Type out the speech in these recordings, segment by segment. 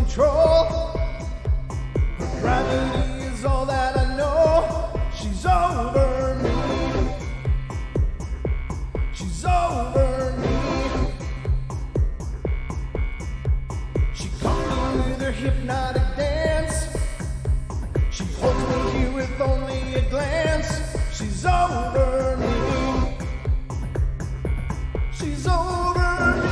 control. Gravity is all that I know. She's over me. She's over me. She comes with her hypnotic dance. She holds me here with only a glance. She's over me. She's over me.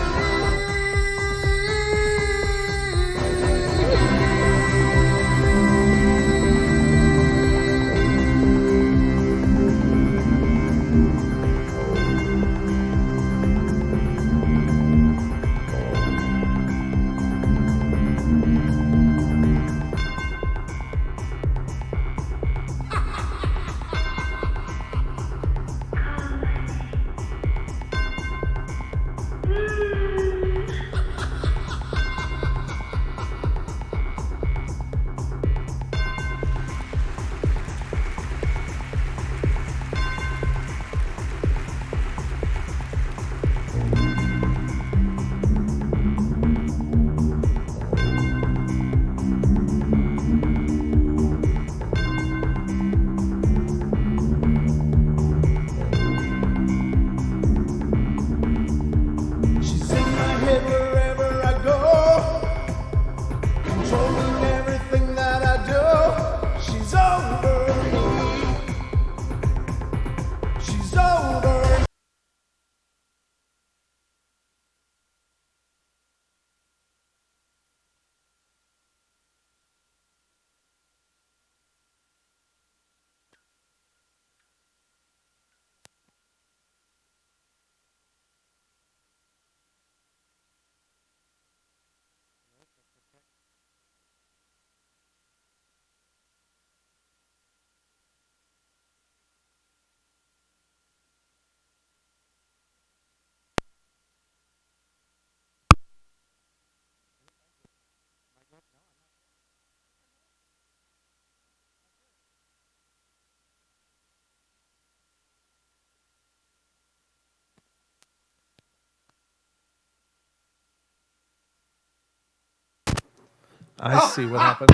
I see what happened.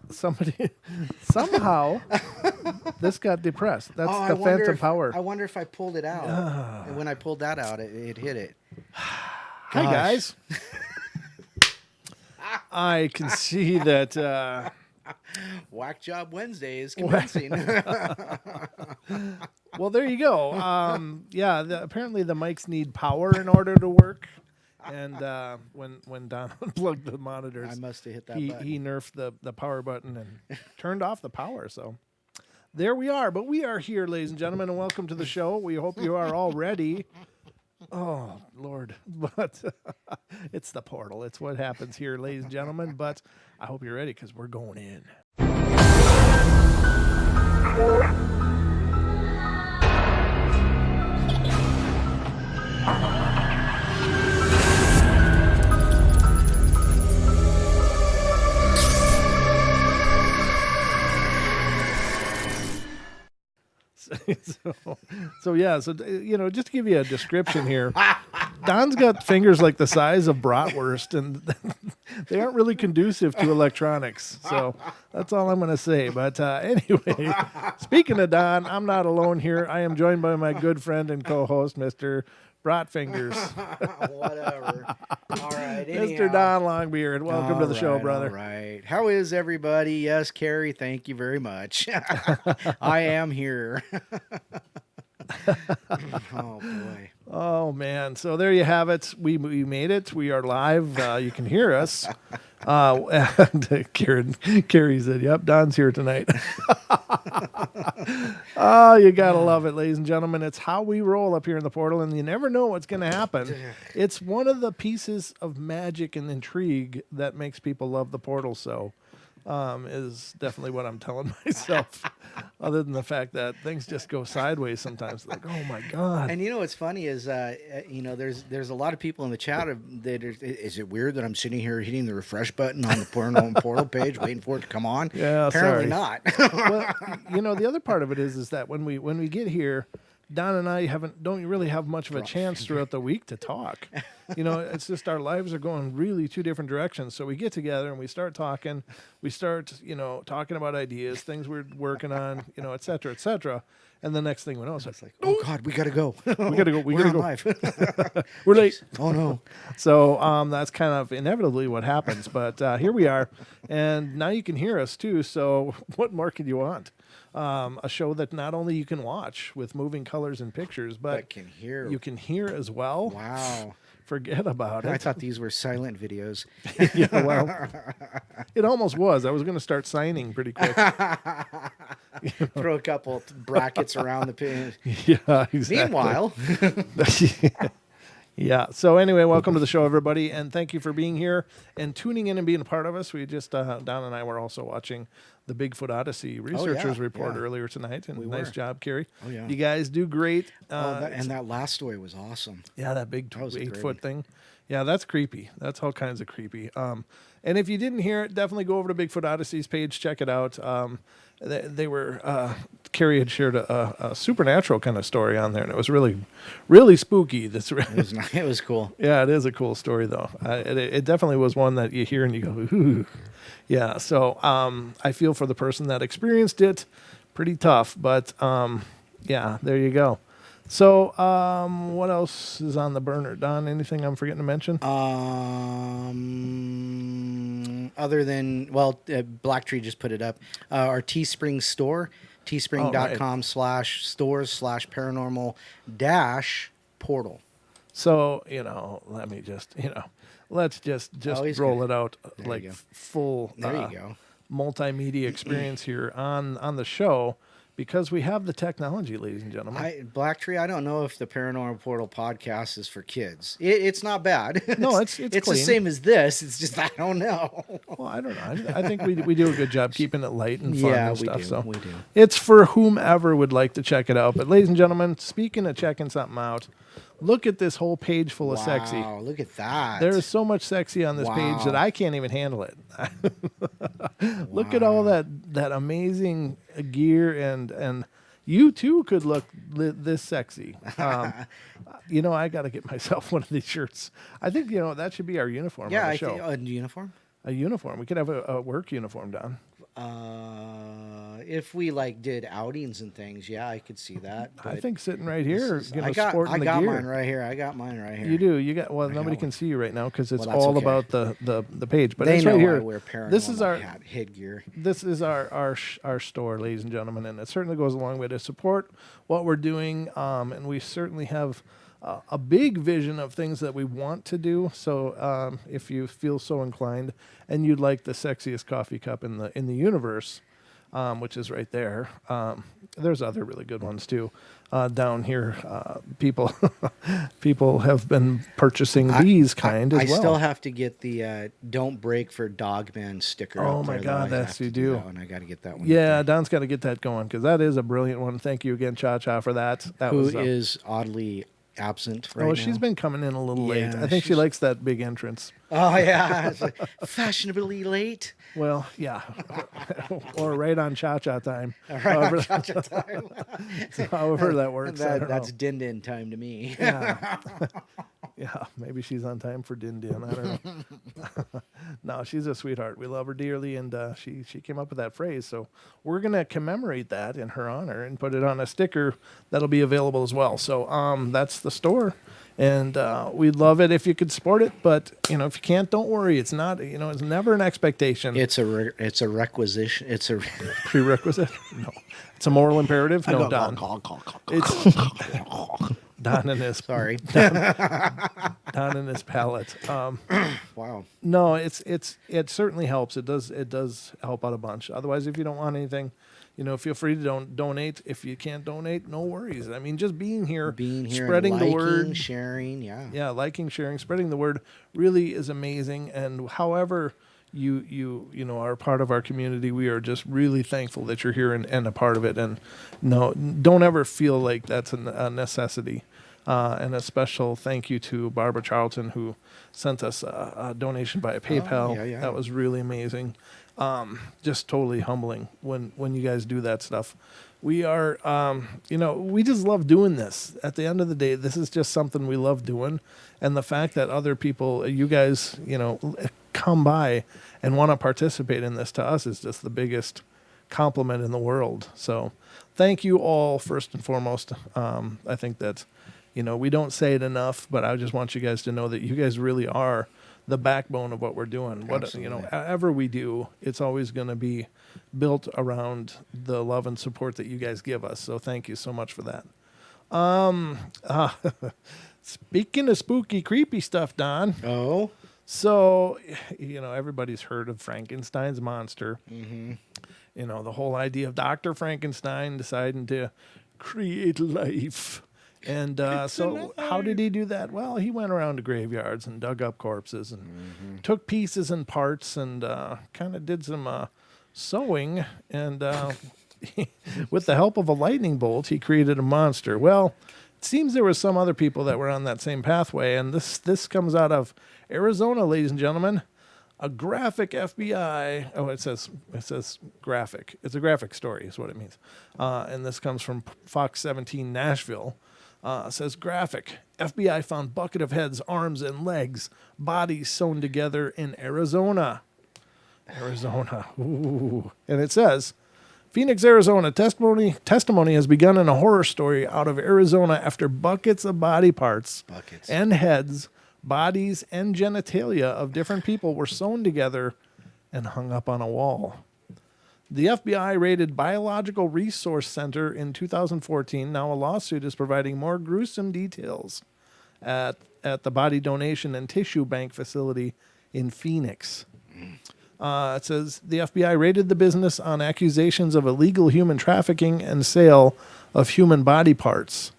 Somebody, somehow, this got depressed. That's the phantom power. I wonder if I pulled it out. And when I pulled that out, it hit it. Hi, guys. I can see that. Whack Job Wednesday is commencing. Well, there you go. Apparently the mics need power in order to work. And when Don unplugged the monitors, I must have hit that button. He nerfed the power button and turned off the power. So there we are. But we are here, ladies and gentlemen, and welcome to the show. We hope you are all ready. Oh, Lord. But it's the portal. It's what happens here, ladies and gentlemen. But I hope you're ready because we're going in. So just to give you a description here, Don's got fingers like the size of bratwurst, and they aren't really conducive to electronics. So that's all I'm going to say. But anyway, speaking of Don, I'm not alone here. I am joined by my good friend and co-host, Mr. Bratfingers. Whatever. All right. Mr. Don Longbeard, welcome to the show, brother. All right. How is everybody? Yes, Carrie, thank you very much. I am here. Oh, boy. Oh, man. So there you have it. We made it. We are live. You can hear us. Carrie said, yep, Don's here tonight. Oh, you got to love it, ladies and gentlemen. It's how we roll up here in the portal, and you never know what's going to happen. It's one of the pieces of magic and intrigue that makes people love the portal so. Is definitely what I'm telling myself. Other than the fact that things just go sideways sometimes, like, oh my god. And what's funny is, there's a lot of people in the chat that is it weird that I'm sitting here hitting the refresh button on the Paranormal Portal page, waiting for it to come on? Yeah, apparently not. Well, the other part of it is that when we get here, Don and I don't really have much of a chance throughout the week to talk. It's just our lives are going really two different directions. So we get together and we start talking. We start, talking about ideas, things we're working on, et cetera, et cetera. And the next thing we know, it's like, Oh God, we gotta go. we gotta go. We We're gotta on go. live. We're late. Oh no. So that's kind of inevitably what happens. But here we are, and now you can hear us too. So what more could you want? A show that not only you can watch with moving colors and pictures, but can hear. you can hear as well. Wow. Forget about it. I thought these were silent videos. Yeah, well, it almost was. I was going to start signing pretty quick. Throw a couple brackets around the pin. Yeah, exactly. Meanwhile, yeah. So anyway, welcome to the show, everybody, and thank you for being here and tuning in and being a part of us. We just Don and I were also watching the Bigfoot Odyssey Researchers Report earlier tonight, and nice job, Carrie. Oh, yeah. You guys do great. and that last story was awesome. Yeah, that big That was 8-foot thing. Yeah, that's creepy. That's all kinds of creepy. And if you didn't hear it, definitely go over to Bigfoot Odyssey's page, check it out. They were Carrie had shared a supernatural kind of story on there, and it was really, really spooky. It was cool. Yeah, it is a cool story though. It definitely was one that you hear and you go, ooh. Yeah. So I feel for the person that experienced it. Pretty tough, but yeah, there you go. So, what else is on the burner, Don? Anything I'm forgetting to mention? Other than, Blacktree just put it up. Our Teespring store, teespring.com/stores/paranormal-portal. So, let me just, let's just roll it out like full There you go. multimedia experience here on the show. Because we have the technology, ladies and gentlemen. Blacktree, I don't know if the Paranormal Portal podcast is for kids. It's not bad. No, it's the clean. same as this. It's just I don't know. Well, I don't know. I think we do a good job keeping it light and fun and stuff. We do. It's for whomever would like to check it out. But ladies and gentlemen, speaking of checking something out, look at this whole page full of sexy. Wow, look at that. There is so much sexy on this page that I can't even handle it. Look at all that amazing gear, and you too could look this sexy. I got to get myself one of these shirts. I think that should be our uniform. On the show. A uniform. A uniform. We could have a work uniform, Don. If we did outings and things, I could see that. I think sitting right here, I got gear. mine right here. I got mine right here. You do. You got. Well, nobody can see you right now because it's Well, all okay. about the page. But They it's know right here. I wear paranormal This is our headgear. This is our store, ladies and gentlemen, and it certainly goes a long way to support what we're doing. And we certainly have a big vision of things that we want to do. So if you feel so inclined and you'd like the sexiest coffee cup in the universe, which is right there. There's other really good ones too. Down here, people have been purchasing these kind as well. I still have to get the "Don't Break for Dogman" sticker. Oh up my there, God, though. I yes, have to you do. that one. I got to get that one. Yeah, Don's got to get that going because that is a brilliant one. Thank you again, Cha Cha, for that. Who is oddly absent right now? She's been coming in a little late. Yeah, I think she likes that big entrance. Oh yeah, it's fashionably late. Well, yeah, or right on Cha-Cha time. Right, Cha-Cha time. However that works. That's din-din time to me. Yeah. Yeah, maybe she's on time for Din Din. I don't know. No, she's a sweetheart. We love her dearly, and she came up with that phrase. So we're going to commemorate that in her honor and put it on a sticker that'll be available as well. So that's the store. And we'd love it if you could support it, but if you can't, don't worry. It's not, it's never an expectation. It's a requisition. It's a prerequisite. No, it's a moral imperative. No, Don. It's Don and his Don and his palate. Wow. No, it certainly helps. It does help out a bunch. Otherwise, if you don't want anything, feel free to donate. If you can't donate, no worries. I mean, just being here, spreading liking, the word, sharing, yeah, liking, sharing, spreading the word really is amazing. And however you are a part of our community, we are just really thankful that you're here and a part of it. And no, don't ever feel like that's a necessity. And a special thank you to Barbara Charlton, who sent us a donation via PayPal. Yeah. That was really amazing. Just totally humbling when you guys do that stuff. we are, we just love doing this. At the end of the day, this is just something we love doing. And the fact that other people, you guys, come by and want to participate in this to us is just the biggest compliment in the world. So thank you all, first and foremost. I think that, we don't say it enough, but I just want you guys to know that you guys really are the backbone of what we're doing. Whatever we do, it's always going to be built around the love and support that you guys give us. So thank you so much for that. Speaking of spooky, creepy stuff, Don. Oh, so, everybody's heard of Frankenstein's monster. mm-hmm. The whole idea of Dr. Frankenstein deciding to create life. And so how did he do that? Well, he went around to graveyards and dug up corpses and took pieces and parts and kind of did some sewing. And with the help of a lightning bolt, he created a monster. Well, it seems there were some other people that were on that same pathway. And this comes out of Arizona, ladies and gentlemen. A graphic FBI. Oh, it says graphic. It's a graphic story, is what it means. And this comes from Fox 17 Nashville. Says graphic. FBI found bucket of heads, arms, and legs, bodies sewn together in Arizona. Arizona. Ooh. And it says, Phoenix, Arizona. Testimony has begun in a horror story out of Arizona after buckets of body parts and heads, bodies, and genitalia of different people were sewn together and hung up on a wall. The FBI raided Biological Resource Center in 2014. Now a lawsuit is providing more gruesome details at the body donation and tissue bank facility in Phoenix. It says the FBI raided the business on accusations of illegal human trafficking and sale of human body parts.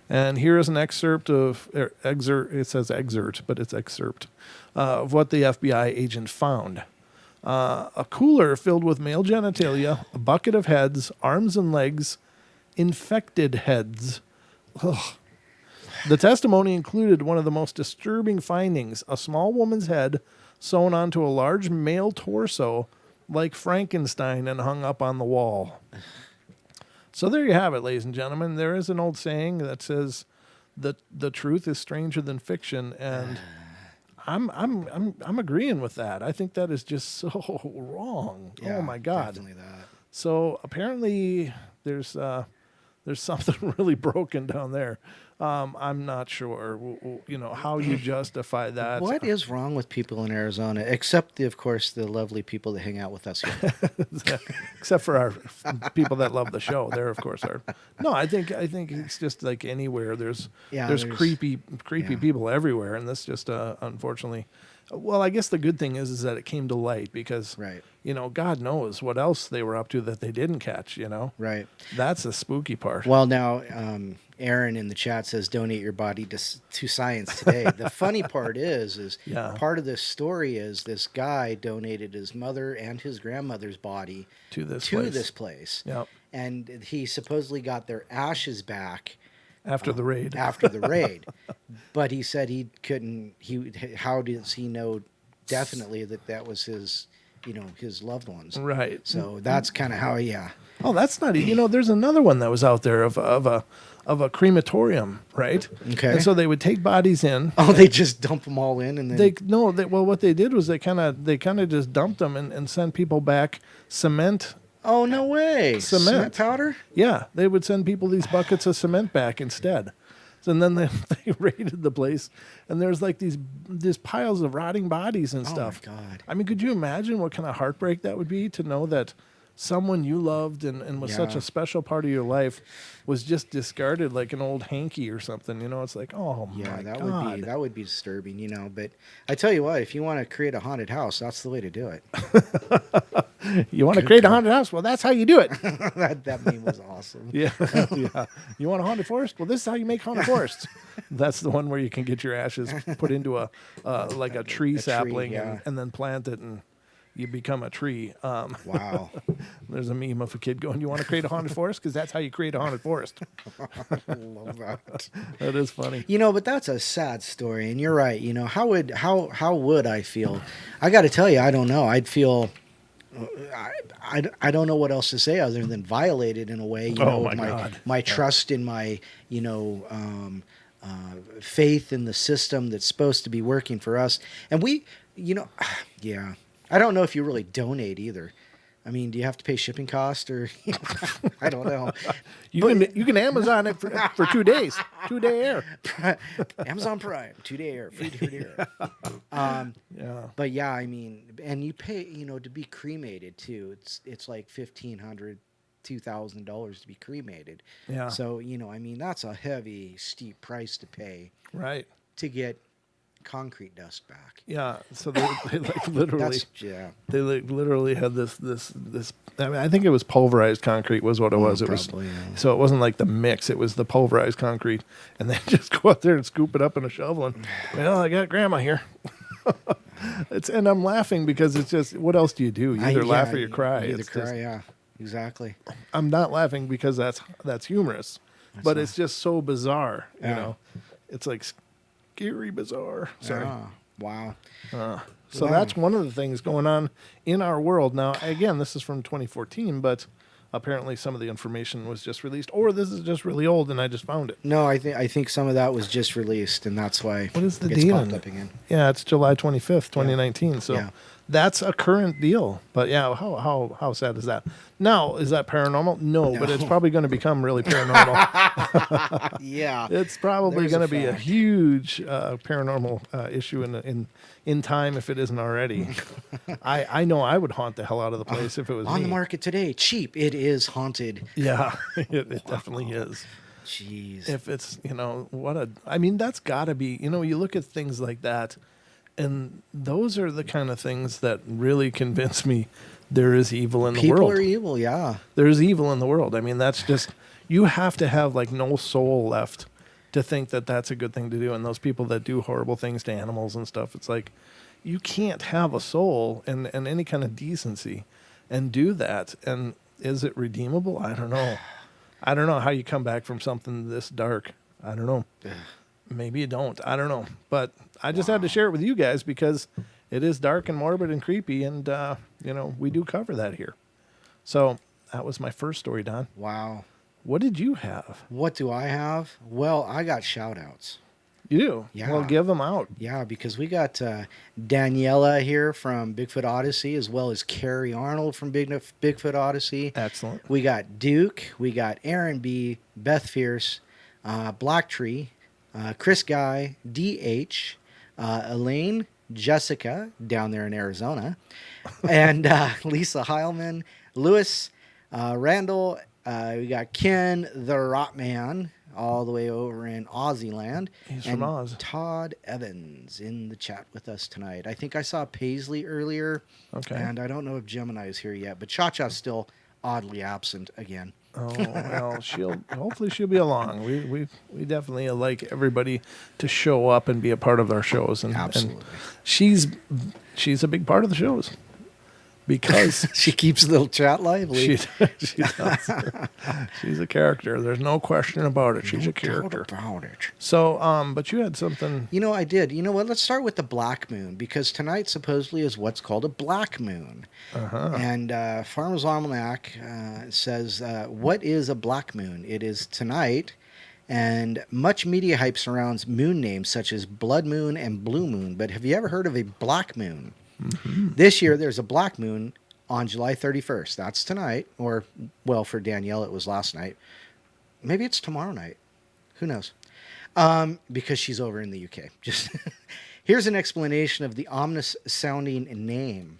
And here is an excerpt of it says excerpt, but it's excerpt of what the FBI agent found. A cooler filled with male genitalia, a bucket of heads, arms and legs, infected heads. Ugh. The testimony included one of the most disturbing findings, a small woman's head sewn onto a large male torso like Frankenstein and hung up on the wall. So there you have it, ladies and gentlemen. There is an old saying that says the truth is stranger than fiction, and I'm agreeing with that. I think that is just so wrong. Yeah, oh my God. Definitely that. So apparently there's something really broken down there. I'm not sure, how you justify that. What is wrong with people in Arizona, except, of course, the lovely people that hang out with us here? Except for our people that love the show. There, of course, are. No, I think it's just like anywhere. There's creepy people everywhere, and this just unfortunately. Well, I guess the good thing is that it came to light because, right. God knows what else they were up to that they didn't catch. Right. That's the spooky part. Well, now. Aaron in the chat says, donate your body to science today. The funny part is part of this story is this guy donated his mother and his grandmother's body to this place. Yep. And he supposedly got their ashes back after the raid. But he said he couldn't. How does he know definitely that was his, his loved ones? Right. So that's kind of how. Oh, that's not. There's another one that was out there of a crematorium, right? Okay. And so they would take bodies in. Oh, they just dump them all in, and then what they did was they kind of just dumped them and sent people back cement. Oh, no way! Cement powder? Yeah, they would send people these buckets of cement back instead. And then they raided the place, and there's like these piles of rotting bodies and stuff. Oh my God! I mean, could you imagine what kind of heartbreak that would be to know that someone you loved and was such a special part of your life was just discarded like an old hanky or something? It's like, oh my God. That would be disturbing, But I tell you what, if you want to create a haunted house, that's the way to do it. You want to create a haunted house? Well, that's how you do it. that meme was awesome. Yeah. You want a haunted forest? Well, this is how you make haunted forests. That's the one where you can get your ashes put into a tree sapling and then plant it and you become a tree. Wow. There's a meme of a kid going, you want to create a haunted forest? Because that's how you create a haunted forest. I love that. That is funny. But that's a sad story. And you're right. How would I feel? I got to tell you, I don't know. I'd feel I don't know what else to say other than violated in a way. You know, my God. my trust in my, faith in the system that's supposed to be working for us. And we, yeah, I don't know if you really donate either. I mean, do you have to pay shipping cost or I don't know. You can Amazon it for 2 days, 2-day air. Amazon Prime, 2-day air, free 2-day air. Yeah. But yeah, I mean, and you pay, to be cremated too. It's like $1,500, $2,000 to be cremated. Yeah. So I mean, that's a heavy, steep price to pay Right. to get concrete dust back. Yeah. So they like literally. Yeah. They like literally had this. I mean, I think it was pulverized concrete was what it was. It probably, was yeah. so it wasn't like the mix. It was the pulverized concrete, and they just go out there and scoop it up in a shovel. And well, I got grandma here. And I'm laughing because it's just what else do you do? You either laugh or you cry. You either It's cry, just- yeah, exactly. I'm not laughing because that's humorous, but it's just so bizarre. You Yeah. know, it's like scary bizarre. Sorry. Ah, wow. So Wow. that's one of the things going on in our world. Now, again, this is from 2014, but apparently some of the information was just released, or this is just really old and I just found it. No, I think some of that was just released, and that's why What is the it's deal? popped up again. Yeah, it's July 25th, 2019. So Yeah. that's a current deal. But yeah, how sad is that? Now, is that paranormal? No, but it's probably going to become really paranormal. Yeah. It's probably There's going a to be a fact. huge paranormal issue in time if it isn't already. I know I would haunt the hell out of the place if it was On me. the market today, cheap. It is haunted. Yeah, it definitely is. Jeez. If it's, I mean, that's got to be, you look at things like that, and those are the kind of things that really convince me there is evil in the People world. are evil, yeah. There's evil in the world. I mean, that's just, you have to have like no soul left to think that that's a good thing to do. And those people that do horrible things to animals and stuff, it's like, you can't have a soul and any kind of decency and do that. And is it redeemable? I don't know. I don't know how you come back from something this dark. I don't know. Maybe you don't. I don't know. But I just had to share it with you guys because it is dark and morbid and creepy. And, we do cover that here. So that was my first story, Don. Wow. What did you have? What do I have? Well, I got shout-outs. You do? Yeah. Well, give them out. Yeah, because we got Daniela here from Bigfoot Odyssey, as well as Carrie Arnold from Bigfoot Odyssey. Excellent. We got Duke. We got Aaron B., Beth Fierce, Black Tree, Chris Guy, DH, Elaine, Jessica down there in Arizona, and Lisa Heilman, Lewis, Randall. We got Ken the Rotman all the way over in Aussie land. He's and from Oz. Todd Evans in the chat with us tonight. I think I saw Paisley earlier. Okay. And I don't know if Gemini is here yet, but Cha-Cha's still oddly absent again. Oh, well, hopefully she'll be along. We definitely like everybody to show up and be a part of our shows. And Absolutely. And she's a big part of the shows because She keeps the little chat lively. she does. She's a character. There's no question about it. She's a character. About it. So, but you had something. I did. You know what? Let's start with the black moon, because tonight supposedly is what's called a black moon. And Farmer's Almanac says, what is a black moon? It is tonight, and much media hype surrounds moon names such as blood moon and blue moon. But have you ever heard of a black moon? This year, there's a black moon on July 31st. That's tonight, or, well, for Danielle, it was last night. Maybe it's tomorrow night. Who knows? Because she's over in the UK. Just here's an explanation of the ominous sounding name.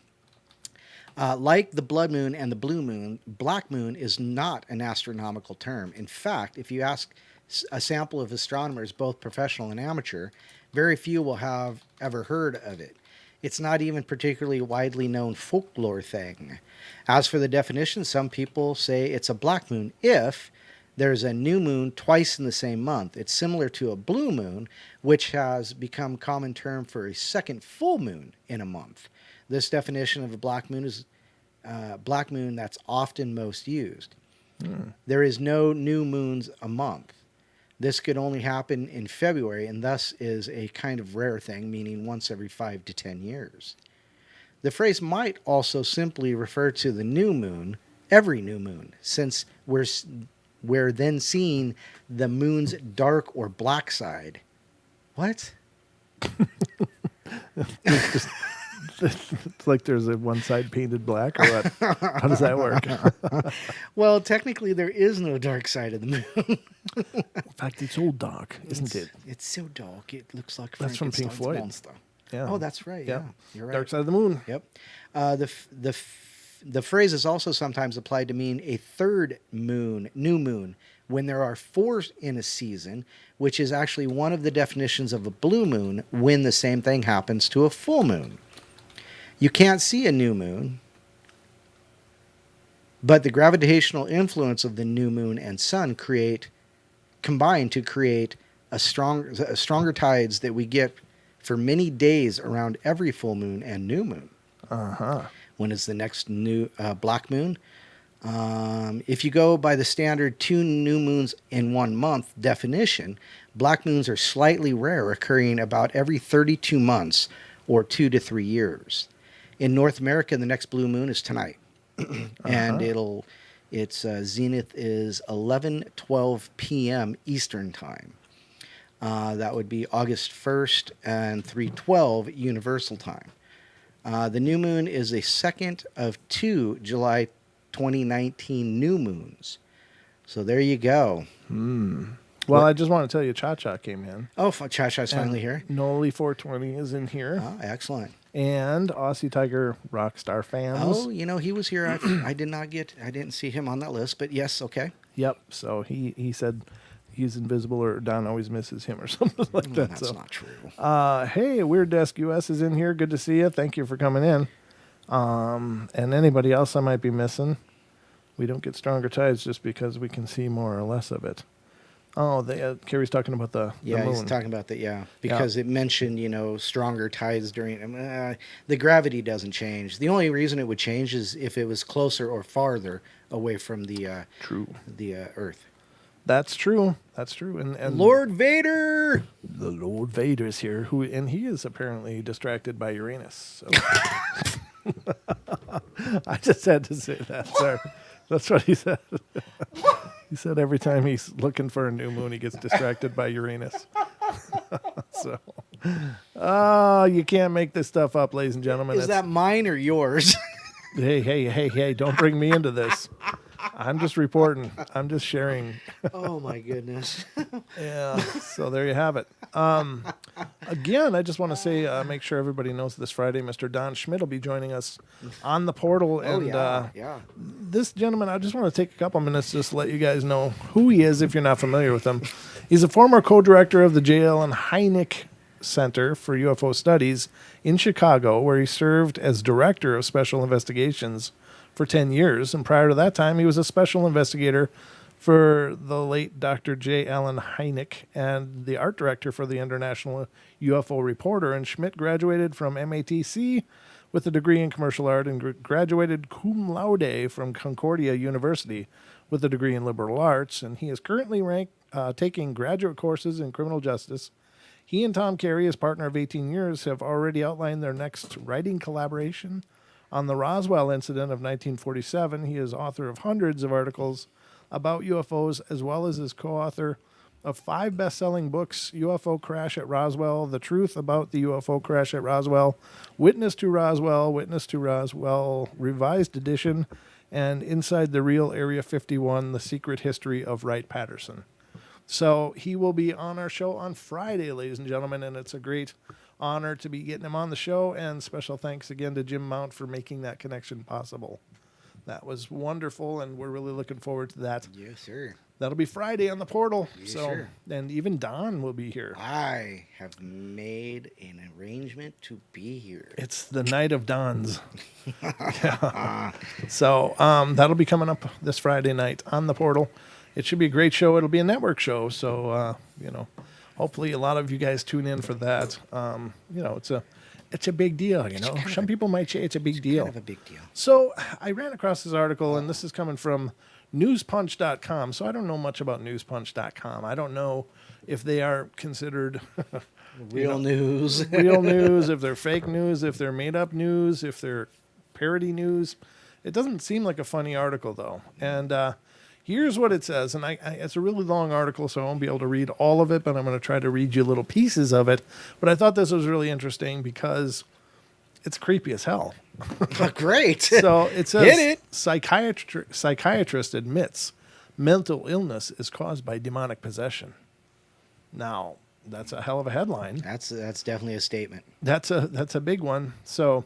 Like the blood moon and the blue moon, black moon is not an astronomical term. In fact, if you ask a sample of astronomers, both professional and amateur, very few will have ever heard of it. It's not even particularly widely known folklore thing. As for the definition, some people say it's a black moon if there's a new moon twice in the same month. It's similar to a blue moon, which has become a common term for a second full moon in a month. This definition of a black moon is black moon that's often most used. There is no new moons a month. This could only happen in February, and thus is a kind of rare thing, meaning once every 5 to 10 years. The phrase might also simply refer to the new moon, every new moon, since we're then seeing the moon's dark or black side. What? It's like there's a one side painted black, or what? How does that work? Well, technically, there is no dark side of the moon. In fact, it's all dark, isn't it? It's so dark. It looks like That's from Pink Frankenstein's Floyd. monster. Yeah. Oh, that's right. Yeah, you're right. Dark side of the moon. Yep. The phrase is also sometimes applied to mean a third moon, new moon, when there are 4 in a season, which is actually one of the definitions of a blue moon when the same thing happens to a full moon. You can't see a new moon, but the gravitational influence of the new moon and sun combine to create stronger tides that we get for many days around every full moon and new moon. When is the next new black moon? If you go by the standard 2 new moons in 1 month definition, black moons are slightly rare, occurring about every 32 months or 2 to 3 years. In North America, the next blue moon is tonight, and its zenith is 11:12 p.m. Eastern time. That would be August 1st and 3:12 Universal time. The new moon is a second of 2 July 2019 new moons. So there you go. Well, I just want to tell you, Cha Cha came in. Oh, Cha Cha's finally here. Noli 420 is in here. Oh, excellent. And Aussie Tiger Rockstar fans. Oh, he was here. I didn't see him on that list, but yes, okay. Yep. So he said he's invisible, or Don always misses him, or something like that. That's not true. Hey, Weird Desk US is in here. Good to see you. Thank you for coming in. And anybody else I might be missing. We don't get stronger tides just because we can see more or less of it. Oh, Carrie's talking about the moon. He's talking about that, because it mentioned, stronger tides during, the gravity doesn't change. The only reason it would change is if it was closer or farther away from the Earth. That's true. That's true. And Lord Vader! The Lord Vader is here, and he is apparently distracted by Uranus. So. I just had to say that. Sorry. That's what he said. He said every time he's looking for a new moon, he gets distracted by Uranus. So, you can't make this stuff up, ladies and gentlemen. Is that mine or yours? Hey, don't bring me into this. I'm just reporting. I'm just sharing. Oh, my goodness. Yeah, so there you have it. Again, I just want to say, make sure everybody knows this Friday, Mr. Don Schmidt will be joining us on the portal. And this gentleman, I just want to take a couple minutes just to let you guys know who he is if you're not familiar with him. He's a former co-director of the J. Allen Hynek Center for UFO Studies in Chicago, where he served as director of special investigations for 10 years. And prior to that time, he was a special investigator for the late Dr. J. Allen Hynek and the art director for the International UFO Reporter. And Schmidt graduated from MATC with a degree in commercial art and graduated cum laude from Concordia University with a degree in liberal arts. And he is currently taking graduate courses in criminal justice. He and Tom Carey, his partner of 18 years, have already outlined their next writing collaboration on the Roswell incident of 1947. He is author of hundreds of articles about UFOs, as well as is co-author of 5 best-selling books: UFO Crash at Roswell, The Truth About the UFO Crash at Roswell, Witness to Roswell, Revised Edition, and Inside the Real Area 51, The Secret History of Wright-Patterson. So he will be on our show on Friday, ladies and gentlemen, and it's a great honor to be getting him on the show, and special thanks again to Jim Mount for making that connection possible. That was wonderful, and we're really looking forward to that. Yes, sir. That'll be Friday on the portal. Yes, sir. And even Don will be here. I have made an arrangement to be here. It's the night of Dons. Yeah. So that'll be coming up this Friday night on the portal. It should be a great show. It'll be a network show, so hopefully a lot of you guys tune in for that. It's a big deal, Some people might say it's a big deal. Kind of a big deal. So I ran across this article, and this is coming from newspunch.com. So I don't know much about newspunch.com. I don't know if they are considered Real news. Real news, if they're fake news, if they're made up news, if they're parody news. It doesn't seem like a funny article, though. And here's what it says. And it's a really long article, so I won't be able to read all of it, but I'm going to try to read you little pieces of it. But I thought this was really interesting because it's creepy as hell. Great. So it says, Hit it. Psychiatrist admits mental illness is caused by demonic possession. Now, that's a hell of a headline. That's definitely a statement. That's a big one. So,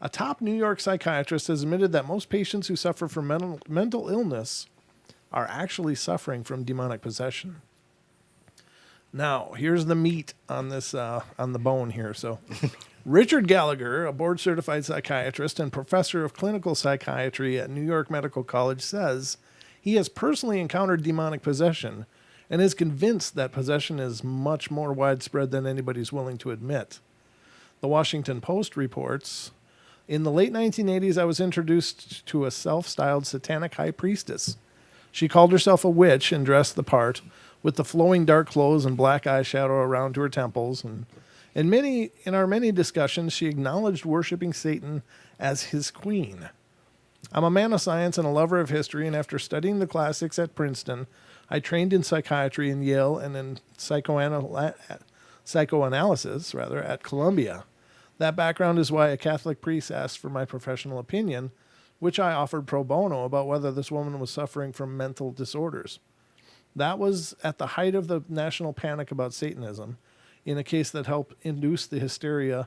a top New York psychiatrist has admitted that most patients who suffer from mental illness are actually suffering from demonic possession. Now, here's the meat on this on the bone here. So, Richard Gallagher, a board-certified psychiatrist and professor of clinical psychiatry at New York Medical College, says he has personally encountered demonic possession and is convinced that possession is much more widespread than anybody's willing to admit. The Washington Post reports, in the late 1980s, I was introduced to a self-styled satanic high priestess. She called herself a witch and dressed the part, with the flowing dark clothes and black eyeshadow around to her temples. And in our many discussions, she acknowledged worshiping Satan as his queen. I'm a man of science and a lover of history, and after studying the classics at Princeton, I trained in psychiatry in Yale and in psychoanalysis at Columbia. That background is why a Catholic priest asked for my professional opinion, which I offered pro bono about whether this woman was suffering from mental disorders. That was at the height of the national panic about Satanism, in a case that helped induce the hysteria.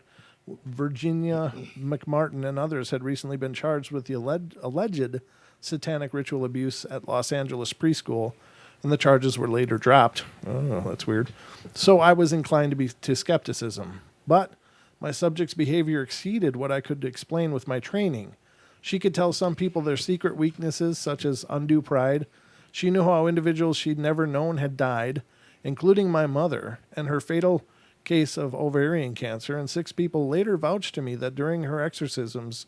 Virginia McMartin and others had recently been charged with the alleged satanic ritual abuse at Los Angeles preschool, and the charges were later dropped. Oh, that's weird. So I was inclined to skepticism. But my subject's behavior exceeded what I could explain with my training. She could tell some people their secret weaknesses, such as undue pride. She knew how individuals she'd never known had died, including my mother, and her fatal case of ovarian cancer. And 6 people later vouched to me that during her exorcisms,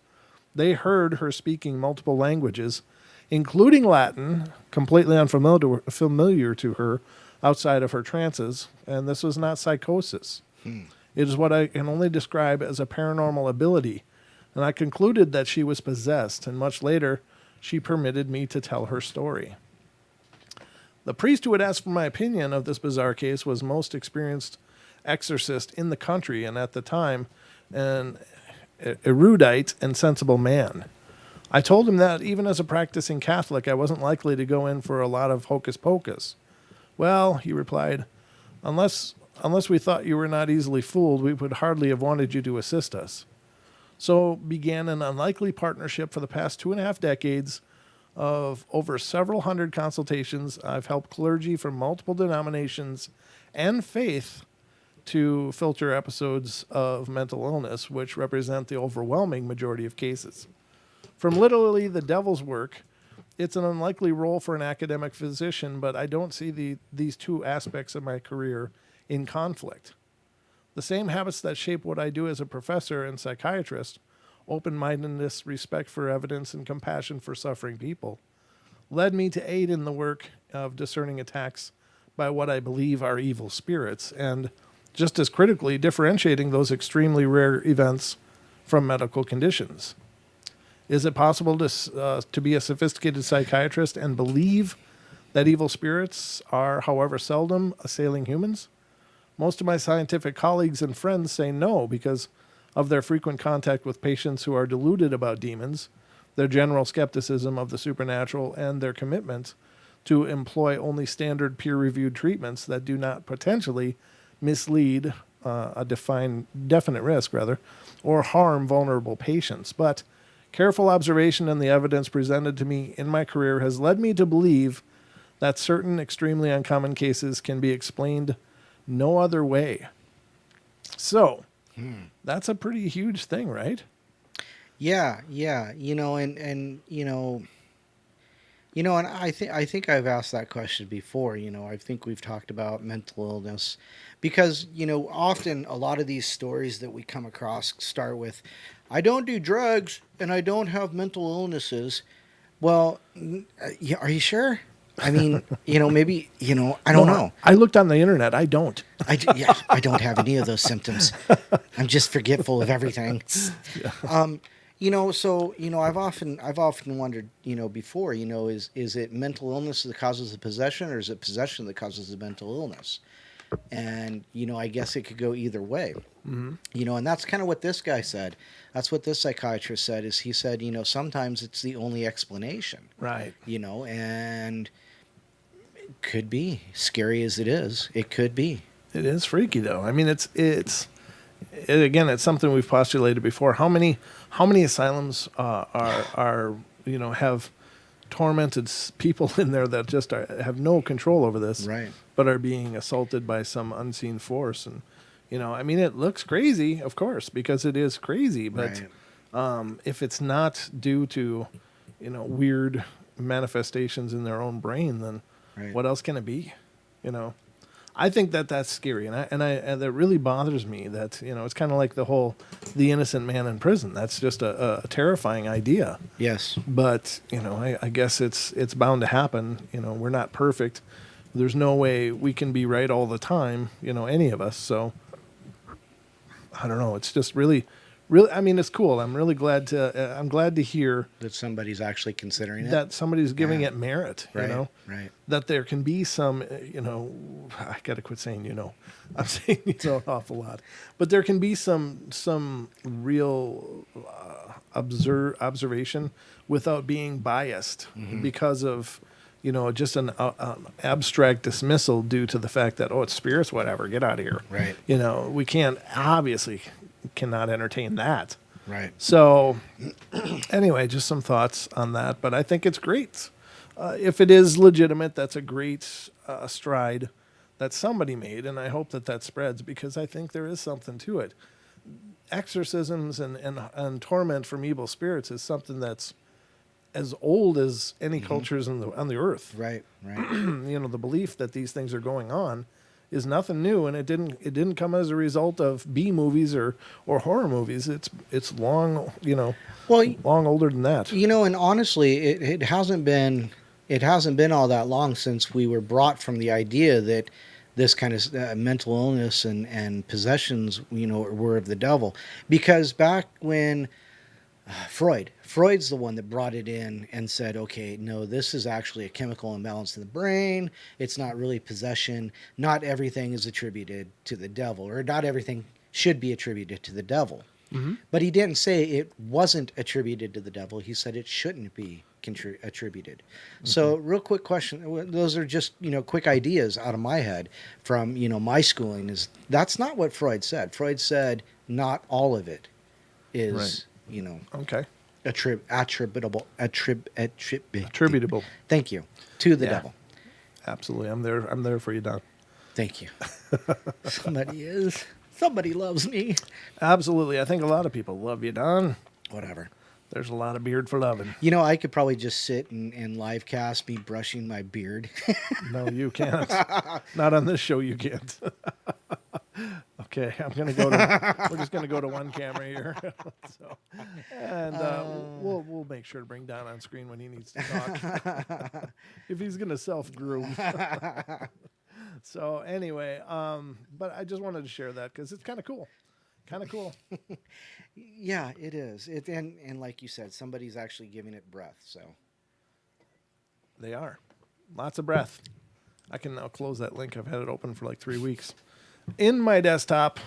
they heard her speaking multiple languages, including Latin, completely unfamiliar to her outside of her trances. And this was not psychosis. It is what I can only describe as a paranormal ability. And I concluded that she was possessed, and much later, she permitted me to tell her story. The priest who had asked for my opinion of this bizarre case was most experienced exorcist in the country, and at the time, an erudite and sensible man. I told him that even as a practicing Catholic, I wasn't likely to go in for a lot of hocus pocus. Well, he replied, unless we thought you were not easily fooled, we would hardly have wanted you to assist us. So began an unlikely partnership for the past 2.5 decades of over several hundred consultations. I've helped clergy from multiple denominations and faith to filter episodes of mental illness, which represent the overwhelming majority of cases. From literally the devil's work, it's an unlikely role for an academic physician, but I don't see these two aspects of my career in conflict. The same habits that shape what I do as a professor and psychiatrist, open-mindedness, respect for evidence, and compassion for suffering people, led me to aid in the work of discerning attacks by what I believe are evil spirits, and just as critically, differentiating those extremely rare events from medical conditions. Is it possible to be a sophisticated psychiatrist and believe that evil spirits are, however seldom, assailing humans? Most of my scientific colleagues and friends say no because of their frequent contact with patients who are deluded about demons, their general skepticism of the supernatural, and their commitment to employ only standard peer-reviewed treatments that do not potentially mislead a definite risk, or harm vulnerable patients. But careful observation and the evidence presented to me in my career has led me to believe that certain extremely uncommon cases can be explained no other way. So, that's a pretty huge thing, right? Yeah. And I think I've asked that question before. I think we've talked about mental illness because, often a lot of these stories that we come across start with, I don't do drugs and I don't have mental illnesses. Well, are you sure? I mean, maybe, I don't know. I looked on the internet. I don't. I don't have any of those symptoms. I'm just forgetful of everything. I've often wondered, before, is it mental illness that causes the possession, or is it possession that causes the mental illness? And, I guess it could go either way. Mm-hmm. And that's kind of what this guy said. That's what this psychiatrist said, is he said, sometimes it's the only explanation. Right. And it could be, scary as it is, it could be. It is freaky, though. I mean, again, it's something we've postulated before. How many asylums are have tormented people in there that just have no control over this, right? But are being assaulted by some unseen force, and I mean, it looks crazy, of course, because it is crazy. But right. If it's not due to weird manifestations in their own brain, then right. What else can it be? I think that's scary, and that really bothers me. That it's kind of like the innocent man in prison. That's just a terrifying idea. Yes, but I guess it's bound to happen. We're not perfect. There's no way we can be right all the time. Any of us. So I don't know. It's just really. I mean, it's cool. I'm really glad to hear that somebody's actually considering it. That somebody's giving it merit. Right. Right. That there can be some. I got to quit saying. I'm saying an awful lot, but there can be some real observation without being biased because of just an abstract dismissal due to the fact that it's spirits, whatever, get out of here. Right. We cannot entertain that. Right. So anyway, just some thoughts on that, but I think it's great. If it is legitimate, that's a great stride that somebody made, and I hope that spreads, because I think there is something to it. Exorcisms and torment from evil spirits is something that's as old as any cultures on the earth. Right. Right. The belief that these things are going on is nothing new, and it didn't come as a result of B movies or horror movies. It's long, long older than that. And honestly, it hasn't been all that long since we were brought from the idea that this kind of mental illness and possessions, were of the devil. Because back when Freud's the one that brought it in and said, okay, no, this is actually a chemical imbalance in the brain. It's not really possession. Not everything is attributed to the devil, or not everything should be attributed to the devil. Mm-hmm. But he didn't say it wasn't attributed to the devil. He said it shouldn't be attributed. Mm-hmm. So real quick question. Those are just, quick ideas out of my head from, my schooling. Is that's not what Freud said. Freud said not all of it is... Right. Okay. Attributable. Thank you. To the devil. Absolutely. I'm there for you, Don. Thank you. Somebody loves me. Absolutely. I think a lot of people love you, Don. Whatever. There's a lot of beard for loving. I could probably just sit and live cast me brushing my beard. No, you can't. Not on this show, you can't. Okay, we're just gonna go to one camera here. We'll make sure to bring Don on screen when he needs to talk. If he's gonna self-groom. So anyway, but I just wanted to share that because it's kind of cool. Yeah, it is. And like you said, somebody's actually giving it breath. So they are. Lots of breath. I can now close that link. I've had it open for like 3 weeks. In my desktop,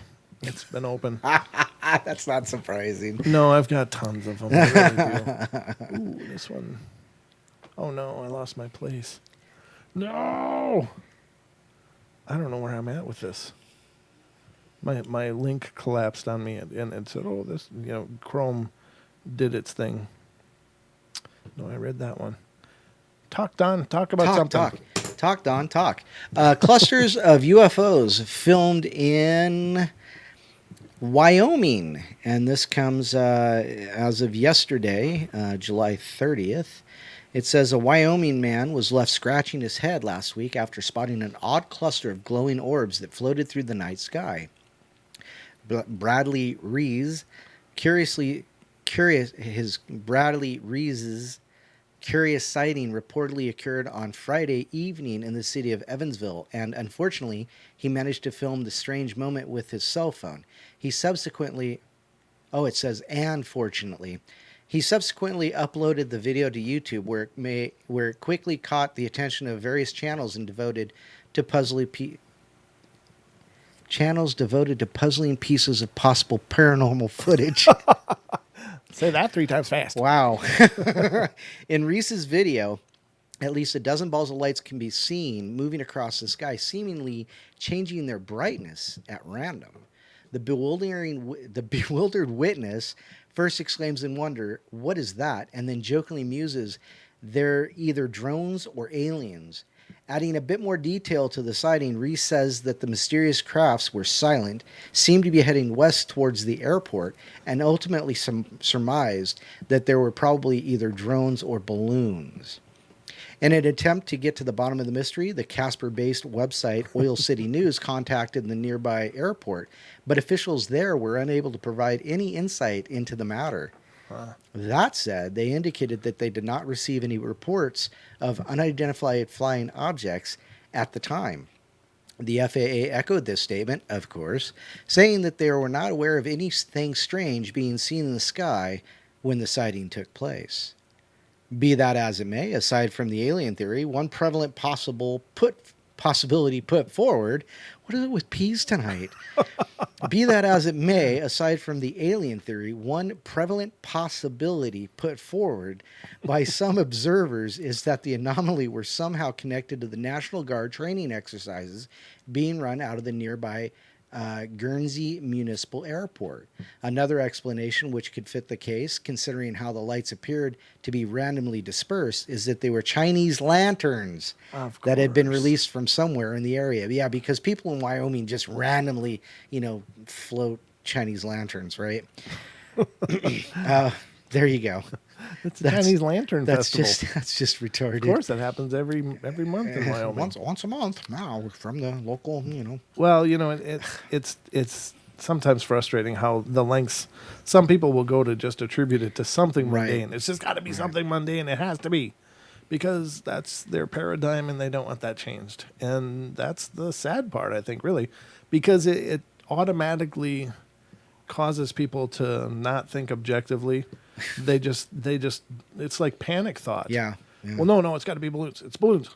it's been open. That's not surprising. No, I've got tons of them. I really do. Ooh, this one. Oh no, I lost my place. No! I don't know where I'm at with this. My link collapsed on me and it said, oh, this, Chrome did its thing. No, I read that one. Talk, Don. Talk about something. Talk, Don. Talk. Clusters of UFOs filmed in Wyoming. And this comes as of yesterday, July 30th. It says a Wyoming man was left scratching his head last week after spotting an odd cluster of glowing orbs that floated through the night sky. Bradley Rees, Bradley Rees's curious sighting reportedly occurred on Friday evening in the city of Evansville, and unfortunately, he managed to film the strange moment with his cell phone. He subsequently, it says, and fortunately, he subsequently uploaded the video to YouTube, where it quickly caught the attention of various channels and devoted to puzzling pieces of possible paranormal footage. Say that 3 times fast. Wow. In Reese's video, at least a dozen balls of lights can be seen moving across the sky, seemingly changing their brightness at random. The bewildered witness first exclaims in wonder, "What is that?" and then jokingly muses, "They're either drones or aliens." Adding a bit more detail to the sighting, Reese says that the mysterious crafts were silent, seemed to be heading west towards the airport, and ultimately surmised that there were probably either drones or balloons. In an attempt to get to the bottom of the mystery, the Casper-based website Oil City News contacted the nearby airport, but officials there were unable to provide any insight into the matter. That said, they indicated that they did not receive any reports of unidentified flying objects at the time. The FAA echoed this statement, of course, saying that they were not aware of anything strange being seen in the sky when the sighting took place. Be that as it may, aside from the alien theory, one prevalent possibility put forward. What is it with peas tonight? Be that as it may, aside from the alien theory, one prevalent possibility put forward by some observers is that the anomaly were somehow connected to the National Guard training exercises being run out of the nearby Guernsey Municipal Airport. Another explanation which could fit the case, considering how the lights appeared to be randomly dispersed, is that they were Chinese lanterns that had been released from somewhere in the area. Yeah, because people in Wyoming just randomly, float Chinese lanterns, right? There you go. That's a Chinese Lantern Festival. That's just retarded. Of course, that happens every month in Wyoming. Once a month now from the local, Well, it's sometimes frustrating how the lengths some people will go to just attribute it to something mundane. It's just got to be something mundane. It has to be, because that's their paradigm and they don't want that changed. And that's the sad part, I think, really, because it automatically causes people to not think objectively. They just it's like panic thought. Yeah. Well, no, it's got to be balloons. It's balloons.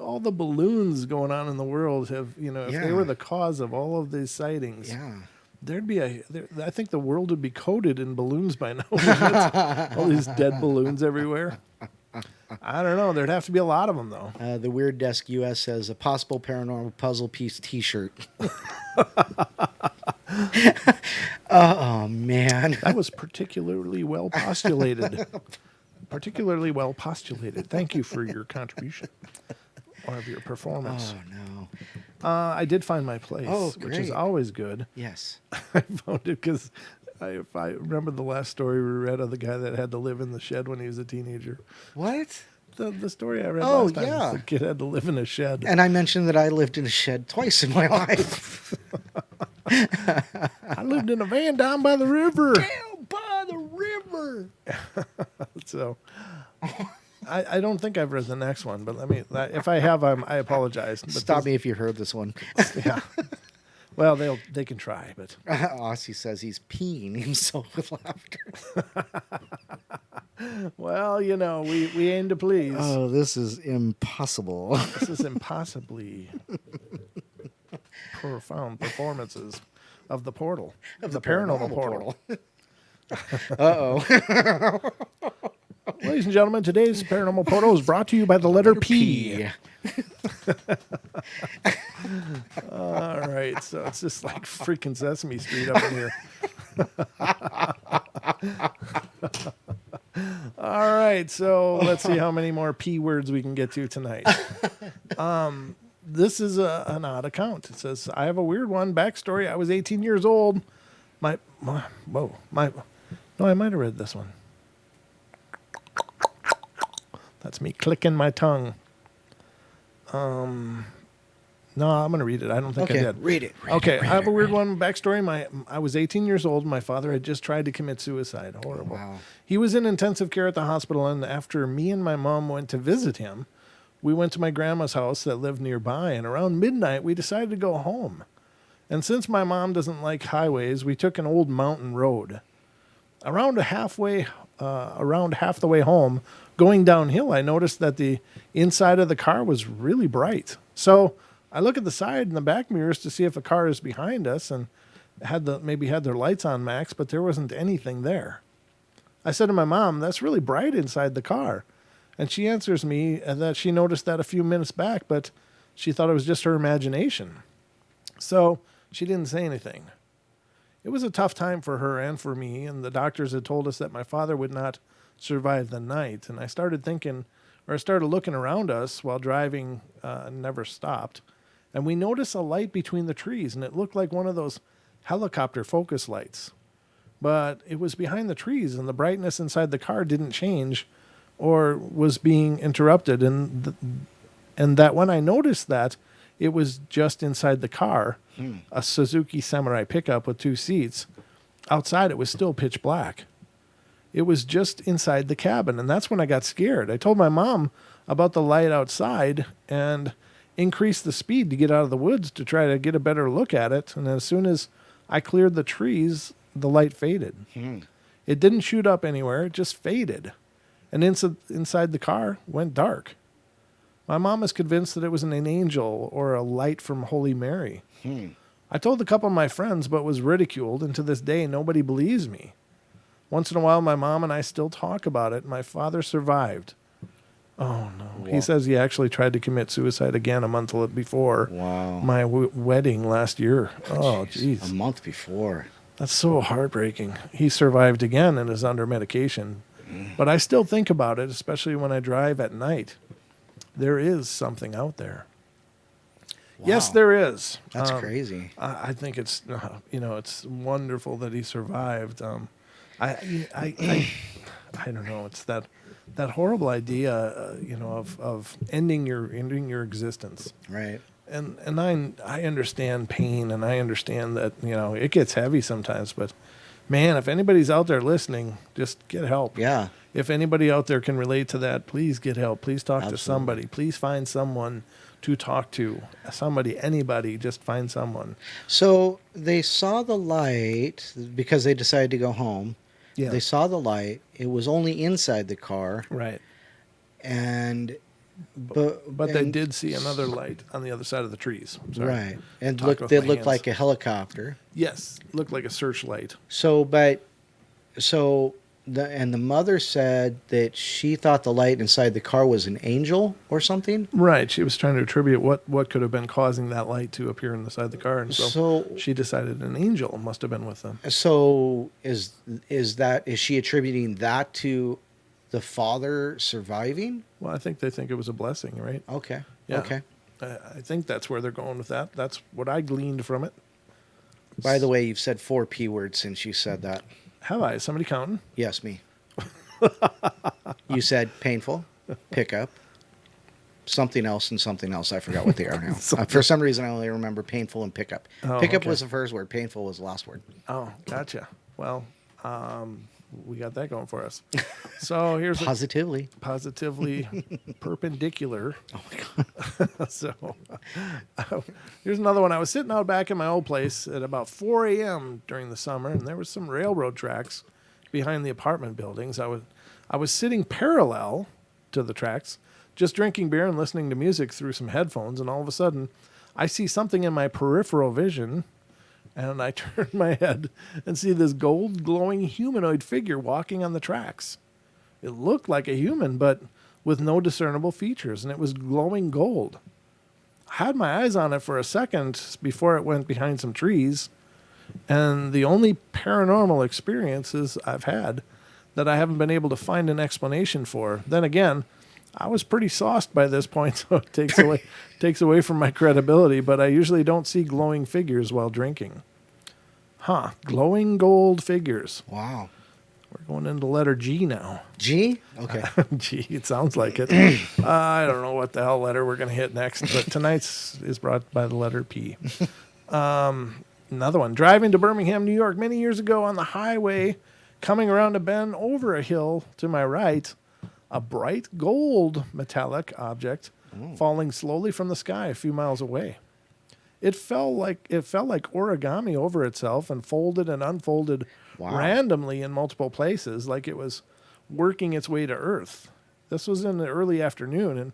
All the balloons going on in the world have, if they were the cause of all of these sightings, there'd be I think the world would be coated in balloons by now. All these dead balloons everywhere. I don't know. There'd have to be a lot of them, though. The Weird Desk US says a possible paranormal puzzle piece T-shirt. Oh, man. That was particularly well postulated. Thank you for your contribution or your performance. Oh, no. I did find my place, which is great. always good. Yes. I found it because if I remember the last story we read of the guy that had to live in the shed when he was a teenager. What? The story I read last time. Yeah. The kid had to live in a shed. And I mentioned that I lived in a shed twice in my life. I lived in a van down by the river. Down by the river. So I don't think I've read the next one, but if I have, I apologize. But Stop me if you heard this one. Yeah. Well, they can try, but Aussie says he's peeing himself with laughter. Well, we aim to please. Oh, this is impossible. This is impossibly profound performances of the portal, of the Paranormal Portal. Uh-oh. Ladies and gentlemen, today's Paranormal Portal is brought to you by the letter P. All right, so it's just like freaking Sesame Street up in here. All right, so let's see how many more P words we can get to tonight. This is an odd account. It says, I have a weird one. Backstory, I was 18 years old. No, I might have read this one. That's me clicking my tongue. No, I'm going to read it. I don't think I Okay, did. read it. Okay, I have a weird one. Backstory. I was 18 years old. My father had just tried to commit suicide. Horrible. Wow. He was in intensive care at the hospital, and after me and my mom went to visit him, we went to my grandma's house that lived nearby, and around midnight, we decided to go home. And since my mom doesn't like highways, we took an old mountain road. Around half the way home, going downhill, I noticed that the inside of the car was really bright. So I look at the side and the back mirrors to see if a car is behind us and maybe had their lights on max, but there wasn't anything there. I said to my mom, "That's really bright inside the car." And she answers me that she noticed that a few minutes back, but she thought it was just her imagination. So she didn't say anything. It was a tough time for her and for me, and the doctors had told us that my father would not survive the night. And I started looking around us while driving, never stopped. And we noticed a light between the trees, and it looked like one of those helicopter focus lights. But it was behind the trees, and the brightness inside the car didn't change or was being interrupted. And that when I noticed that, it was just inside the car, a Suzuki Samurai pickup with 2 seats. Outside, it was still pitch black. It was just inside the cabin, and that's when I got scared. I told my mom about the light outside and increased the speed to get out of the woods to try to get a better look at it. And as soon as I cleared the trees, the light faded. It didn't shoot up anywhere. It just faded. And inside the car went dark. My mom is convinced that it was an angel or a light from Holy Mary. I told a couple of my friends, but was ridiculed, and to this day, nobody believes me. Once in a while, my mom and I still talk about it. My father survived. Oh, no. Wow. He says he actually tried to commit suicide again a month before my wedding last year. Oh, jeez. A month before. That's so heartbreaking. He survived again and is under medication. But I still think about it, especially when I drive at night. There is something out there. Wow. Yes, there is. That's crazy. I think it's it's wonderful that he survived. I don't know. It's that horrible idea, of ending your existence. Right. And I understand pain, and I understand that it gets heavy sometimes. But man, if anybody's out there listening, just get help. Yeah. If anybody out there can relate to that, please get help. Please talk Absolutely. to somebody. Please find someone to talk to. Anybody, just find someone. So they saw the light because they decided to go home. Yeah. They saw the light. It was only inside the car. Right. But they did see another light on the other side of the trees. I'm sorry. Right. And Talk with they my looked hands. like a helicopter. Yes, looked like a searchlight. And the mother said that she thought the light inside the car was an angel or something. Right. She was trying to attribute what could have been causing that light to appear in the side of the car, and so she decided an angel must have been with them. So is she attributing that to the father surviving? Well, I think they think it was a blessing, right? Okay. Yeah. Okay. I think that's where they're going with that. That's what I gleaned from it. By the way, you've said 4 P words since you said that. Have I? Is somebody counting? Yes, me. You said painful, pickup, something else, and something else. I forgot what they are now. For some reason, I only remember painful and pickup. Oh, Pickup okay. was the first word. Painful was the last word. Oh, gotcha. Well, we got that going for us. So here's Positively. Positively perpendicular. Oh my God. So here's another one. I was sitting out back in my old place at about 4 a.m. during the summer, and there was some railroad tracks behind the apartment buildings. I was sitting parallel to the tracks, just drinking beer and listening to music through some headphones, and all of a sudden, I see something in my peripheral vision, and I turn my head and see this gold glowing humanoid figure walking on the tracks. It looked like a human, but with no discernible features, and it was glowing gold. I had my eyes on it for a second before it went behind some trees, and the only paranormal experiences I've had that I haven't been able to find an explanation for. Then again, I was pretty sauced by this point, so it takes away from my credibility, but I usually don't see glowing figures while drinking. Glowing gold figures. Wow. We're going into letter G now. G? Okay. G, it sounds like it. I don't know what the hell letter we're going to hit next, but tonight's is brought by the letter P. Another one. Driving to Birmingham, New York many years ago on the highway, coming around a bend over a hill to my right, a bright gold metallic object falling slowly from the sky a few miles away. It felt like origami over itself and folded and unfolded randomly in multiple places, like it was working its way to Earth. This was in the early afternoon, and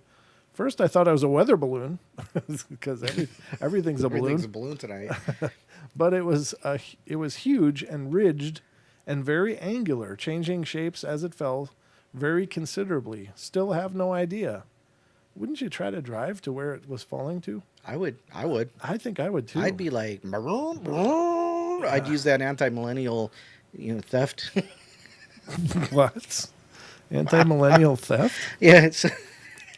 first I thought it was a weather balloon because everything's a balloon. Everything's a balloon tonight. But it was huge and ridged and very angular, changing shapes as it fell very considerably. Still have no idea. Wouldn't you try to drive to where it was falling to? I would. I think I would too. I'd be like, I'd use that anti-millennial, theft. What? Anti-millennial theft? Yeah, it's.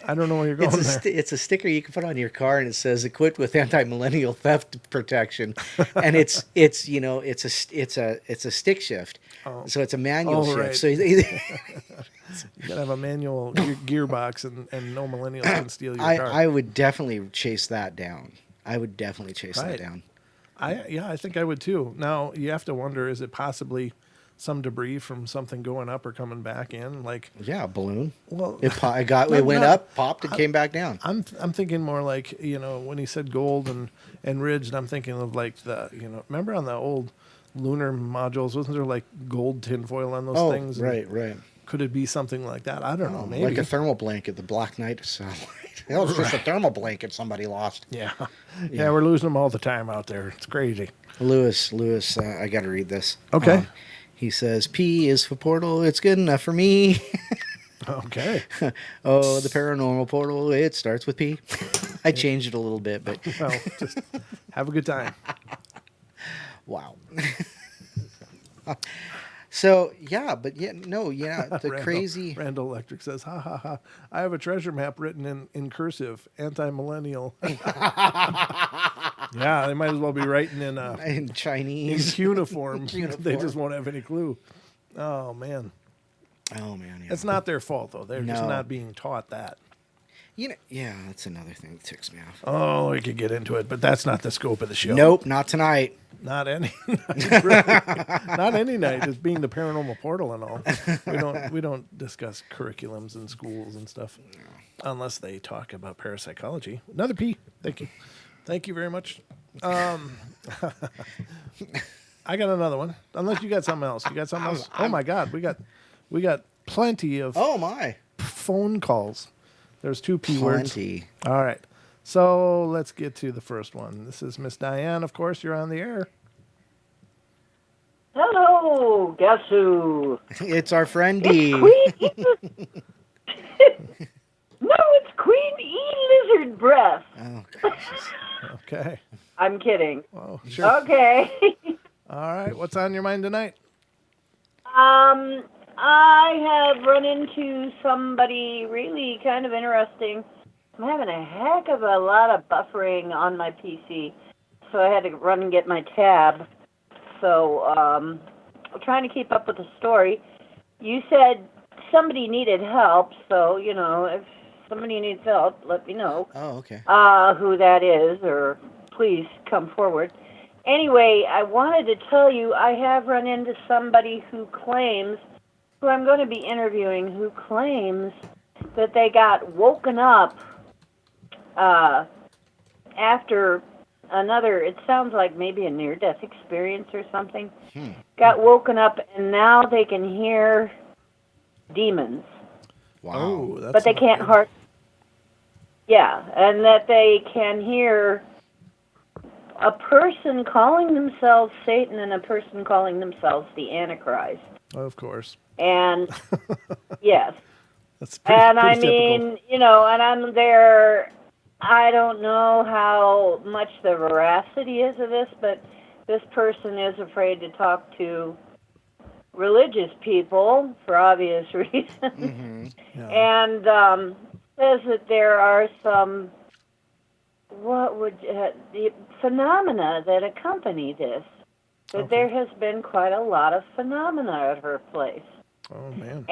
I don't know where you're going there. It's a sticker you can put on your car, and it says "equipped with anti-millennial theft protection," and it's a stick shift, so it's a manual shift. Right. So you gotta have a manual gearbox, and no millennials can steal your car. I would definitely chase that down. That down. I think I would too. Now you have to wonder: is it possibly some debris from something going up or coming back in? Like, yeah, a balloon. Well, it went up, popped, and came back down. I'm thinking more like, when he said gold and ridged, I'm thinking of like the, remember on the old lunar modules, wasn't there like gold tinfoil on those things? Right. Could it be something like that? I don't know. Maybe like a thermal blanket, the Black Knight satellite. That was just a thermal blanket somebody lost. Yeah, we're losing them all the time out there. It's crazy. Lewis, I got to read this. Okay. He says, P is for portal. It's good enough for me. Okay. Oh, the paranormal portal. It starts with P. I changed it a little bit, but. Well, just have a good time. Wow. So, the crazy. Randall Electric says, ha, ha, ha. I have a treasure map written in cursive, anti-millennial. Yeah, they might as well be writing in Chinese. In cuniform. They just won't have any clue. Oh, man. Oh, man. Yeah. It's not their fault, though. They're just not being taught that. That's another thing that ticks me off. Oh, we could get into it, but that's not the scope of the show. Nope, not tonight. Not any night, really. Not any night, as being the paranormal portal and all. We don't discuss curriculums in schools and stuff, unless they talk about parapsychology. Another P. Thank you very much. I got another one. Unless you got something else. You got something else? Oh my God, we got plenty of phone calls. There's 2 P words. Plenty. All right. So let's get to the first one. This is Miss Diane. Of course, you're on the air. Hello, guess who? It's our friend D. No, it's Queen E Lizard Breath. Oh, gracious. Okay. I'm kidding. Oh, sure. Okay. All right. What's on your mind tonight? I have run into somebody really kind of interesting. I'm having a heck of a lot of buffering on my PC, so I had to run and get my tab. So I'm trying to keep up with the story. You said somebody needed help, so, if somebody needs help, let me know. Oh, okay. Who that is, or please come forward. Anyway, I wanted to tell you I have run into somebody who I'm going to be interviewing, who claims that they got woken up after another, it sounds like maybe a near-death experience or something. Got woken up, and now they can hear demons. Wow. Oh, that's but they can't hear. Yeah, and that they can hear a person calling themselves Satan and a person calling themselves the Antichrist. Of course. And yes. That's pretty I typical. mean, and I'm there. I don't know how much the veracity is of this, but this person is afraid to talk to religious people for obvious reasons. Mm-hmm. Yeah. And says that there are some the phenomena that accompany this. that there has been quite a lot of phenomena at her place. Oh, man.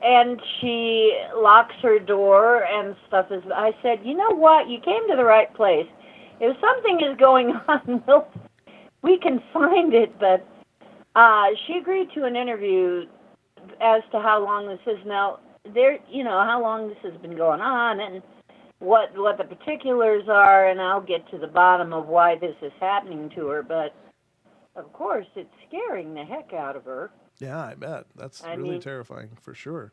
And she locks her door and stuff. I said, you know what? You came to the right place. If something is going on, we can find it. But she agreed to an interview as to how long this is now. How long this has been going on and what the particulars are, and I'll get to the bottom of why this is happening to her. But of course, it's scaring the heck out of her. Yeah, I bet. That's really terrifying, for sure.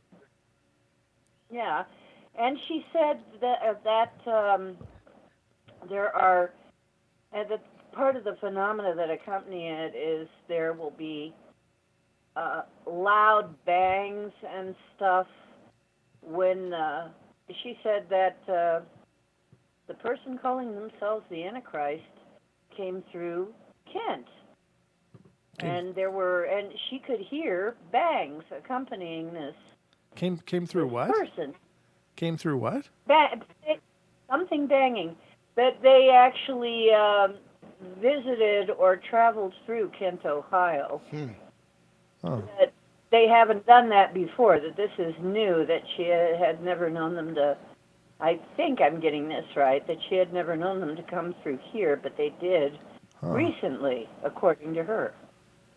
Yeah, and she said that there are, the part of the phenomena that accompany it is there will be loud bangs and stuff when, she said that the person calling themselves the Antichrist came through Kent. And she could hear bangs accompanying this. Came through what? Person. Came through what? Something banging. That they actually visited or traveled through Kent, Ohio. Oh. That they haven't done that before, that this is new, that she had never known them to, I think I'm getting this right, that she had never known them to come through here, but they did recently, according to her.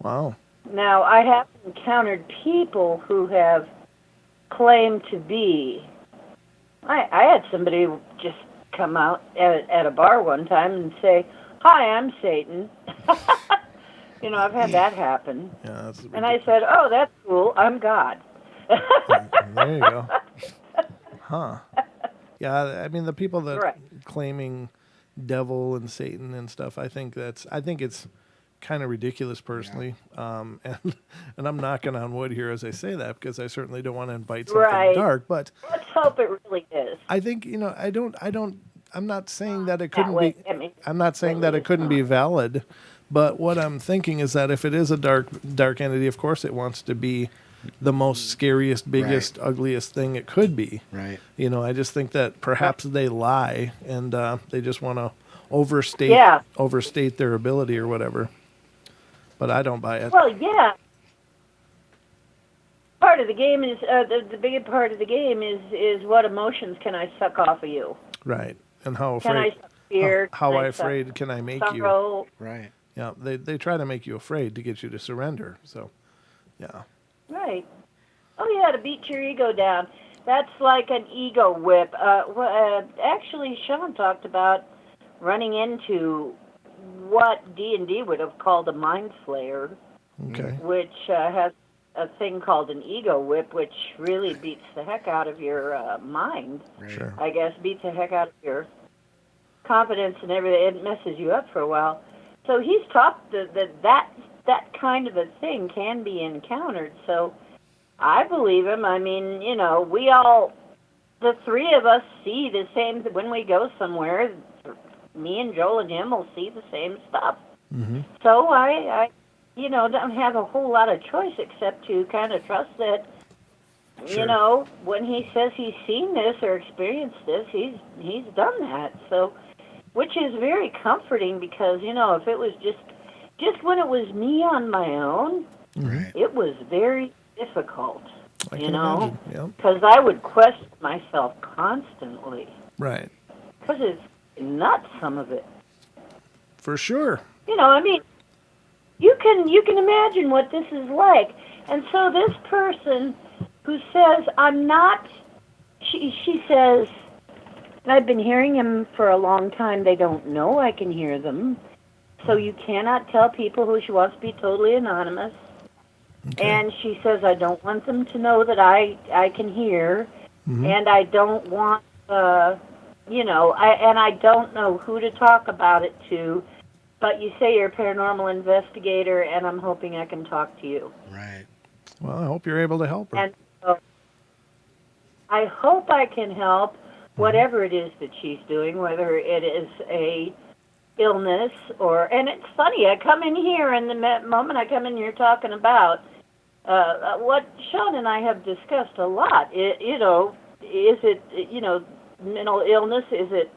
Wow. Now, I have encountered people who have claimed to be. I had somebody just come out at a bar one time and say, "Hi, I'm Satan." I've had that happen. Yeah, that's and I said, "Oh, that's cool. I'm God." There you go. Huh. Yeah, I mean, the people that claiming devil and Satan and stuff, I think it's kind of ridiculous personally. And I'm knocking on wood here as I say that, because I certainly don't want to invite something dark, but let's hope it really is. I think, I'm not saying that it couldn't be, I'm not saying that it couldn't be valid, but what I'm thinking is that if it is a dark entity, of course it wants to be the most scariest, biggest, ugliest thing it could be. Right. I just think that perhaps they lie and they just want to overstate their ability or whatever. But I don't buy it. Well, yeah. Part of the game is the big part of the game is what emotions can I suck off of you? Right. And how afraid? Can I suck fear? How afraid can I make sorrow? you? Right. Yeah. They try to make you afraid to get you to surrender. So, yeah. Right. Oh yeah, to beat your ego down. That's like an ego whip. Actually, Sean talked about running into what D&D would have called a mind flayer, which has a thing called an ego whip, which really beats the heck out of your mind. Sure. I guess beats the heck out of your confidence and everything. It messes you up for a while. So he's talked that kind of a thing can be encountered. So I believe him. I mean, we all, the three of us, see the same when we go somewhere. Me and Joel and him will see the same stuff. Mm-hmm. So I don't have a whole lot of choice except to kind of trust that, when he says he's seen this or experienced this, he's done that. So, which is very comforting because, if it was just when it was me on my own, it was very difficult, because I would question myself constantly. Right. Because it's nuts, some of it. For sure. I mean, you can imagine what this is like. And so this person who says, I'm not, she says, and I've been hearing him for a long time, they don't know I can hear them. So you cannot tell people who she wants to be totally anonymous. Okay. And she says, I don't want them to know that I can hear. Mm-hmm. And I don't want, I don't know who to talk about it to, but you say you're a paranormal investigator, and I'm hoping I can talk to you. Right. Well, I hope you're able to help her. And so I hope I can help whatever it is that she's doing, whether it is a illness and it's funny, I come in here, and the moment I come in here talking about what Sean and I have discussed a lot, is it, mental illness? Is it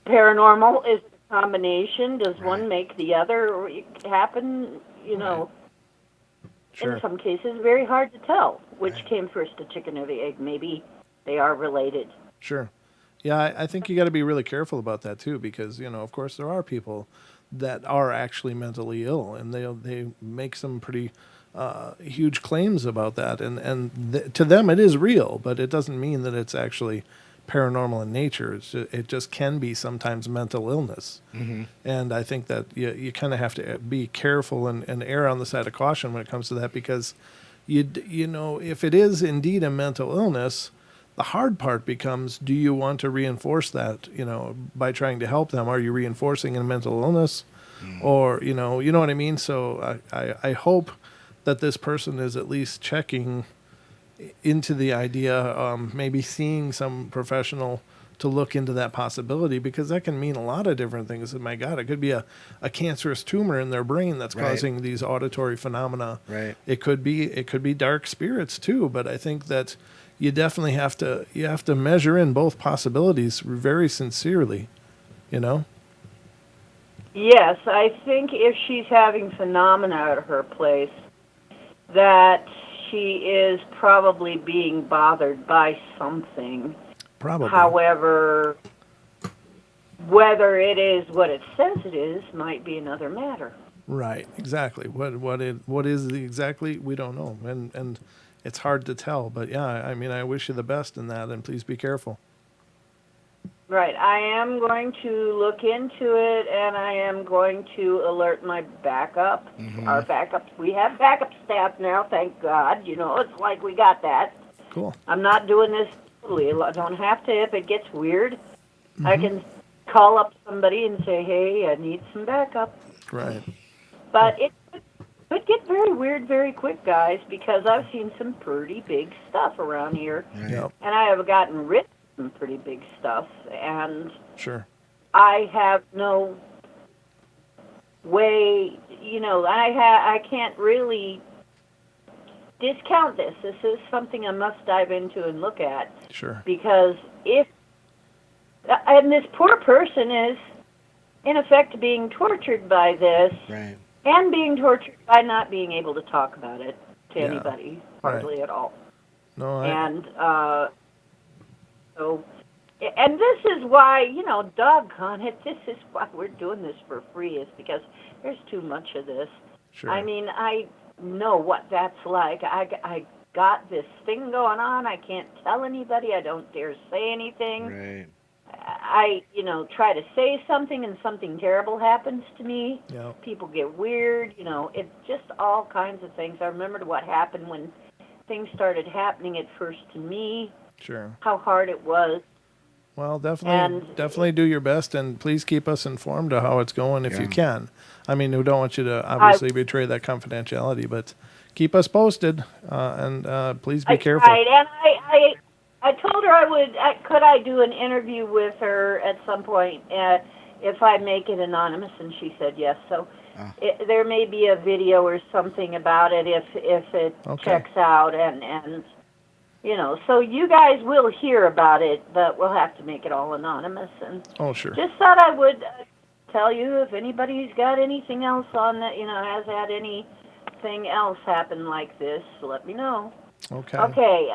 Paranormal is a combination. Does one make the other happen? You know, Sure. in some cases, very hard to tell which came first, the chicken or the egg. Maybe they are related. Sure. Yeah, I think you got to be really careful about that too, because of course, there are people that are actually mentally ill, and they make some pretty huge claims about that, and to them it is real, but it doesn't mean that it's actually paranormal in nature. It just can be sometimes mental illness, and I think that you kind of have to be careful and err on the side of caution when it comes to that, because if it is indeed a mental illness, the hard part becomes, do you want to reinforce that, by trying to help them? Are you reinforcing a mental illness? Or, you know what I mean? So I hope that this person is at least checking into the idea, maybe seeing some professional to look into that possibility, because that can mean a lot of different things. And my God, it could be a cancerous tumor in their brain that's causing these auditory phenomena. Right. It could be dark spirits too, but I think that you definitely have to measure in both possibilities very sincerely, Yes, I think if she's having phenomena at her place, that she is probably being bothered by something. Probably. However, whether it is what it says it is might be another matter. Right, exactly. What is exactly, we don't know, and it's hard to tell. But yeah, I mean, I wish you the best in that, and please be careful. Right, I am going to look into it, and I am going to alert my backup. Our backups, we have backup staff now, thank God. It's like we got that. Cool. I'm not doing this totally. I don't have to. If it gets weird, I can call up somebody and say, hey, I need some backup. Right. But it could get very weird very quick, guys, because I've seen some pretty big stuff around here. Yep. And I have gotten rid of some pretty big stuff. And Sure. I have no way, I can't really discount this. This is something I must dive into and look at. Sure. Because and this poor person is, in effect, being tortured by this. Right. And being tortured by not being able to talk about it to anybody, hardly at all. No, And this is why, doggone it, this is why we're doing this for free, is because there's too much of this. Sure. I mean, I know what that's like. I got this thing going on. I can't tell anybody. I don't dare say anything. Right. I try to say something and something terrible happens to me. Yep. People get weird. It's just all kinds of things. I remember what happened when things started happening at first to me. Sure. How hard it was. Well, definitely do your best, and please keep us informed of how it's going if you can. I mean, we don't want you to obviously betray that confidentiality, but keep us posted, and please be careful. Right, and I told her could I do an interview with her at some point if I make it anonymous, and she said yes. So there may be a video or something about it if it checks out, and so you guys will hear about it, but we'll have to make it all anonymous. And Sure. Just thought I would tell you if anybody's got anything else on that, has had anything else happen like this, let me know. Okay. Okay.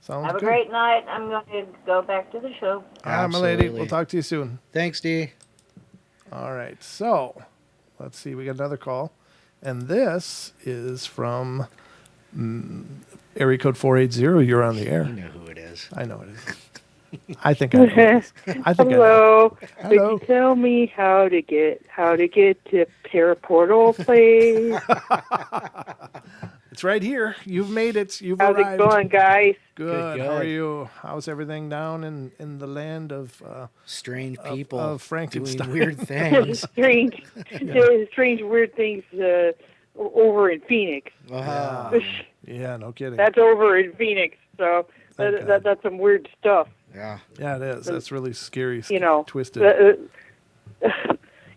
Sounds have a good. great night. I'm going to go back to the show. All right, my lady. We'll talk to you soon. Thanks, Dee. All right. So, let's see. We got another call, and this is from area code 480. You're on the air. You know who it is. I know it is. I think I know it is. I think Hello. I know. Could you tell me how to get to Paraportal, please? It's right here. You've made it. You've How's arrived. it going, guys? Good. Good. How are you? How's everything down in the land of Strange people of Frankenstein? doing weird things. strange, weird things over in Phoenix. Yeah, no kidding. That's over in Phoenix, so that's some weird stuff. Yeah. Yeah, it is. That's really scary. Twisted.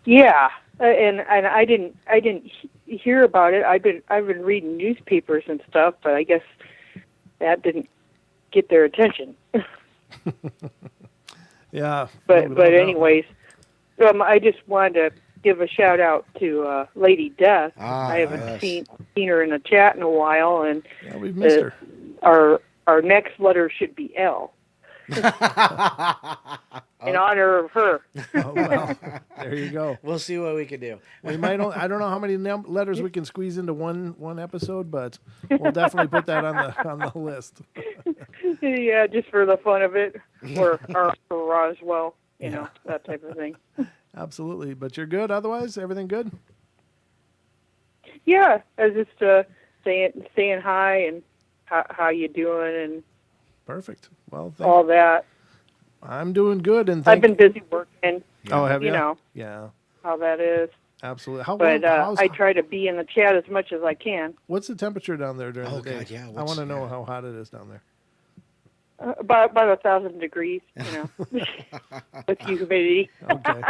Yeah, and I didn't hear about it. I've been reading newspapers and stuff, but I guess that didn't get their attention. Yeah. But anyways, I just wanted to give a shout out to Lady Death. I haven't seen her in the chat in a while, and yeah, we've missed her. Our next letter should be L. In honor of her. Oh, well, there you go. We'll see what we can do. We might. I don't know how many letters we can squeeze into one episode, but we'll definitely put that on the list. Yeah, just for the fun of it, or for Roswell, you know, that type of thing. Absolutely. But you're good. Otherwise, everything good? Yeah, I was just saying hi and how you doing and perfect. Well, all that. I'm doing good, and I've been busy working. Oh, have you? You know, yeah, how that is. Absolutely. But I try to be in the chat as much as I can. What's the temperature down there during the day? God, yeah. I want to know how hot it is down there. About 1,000 degrees, you know, with humidity. Okay.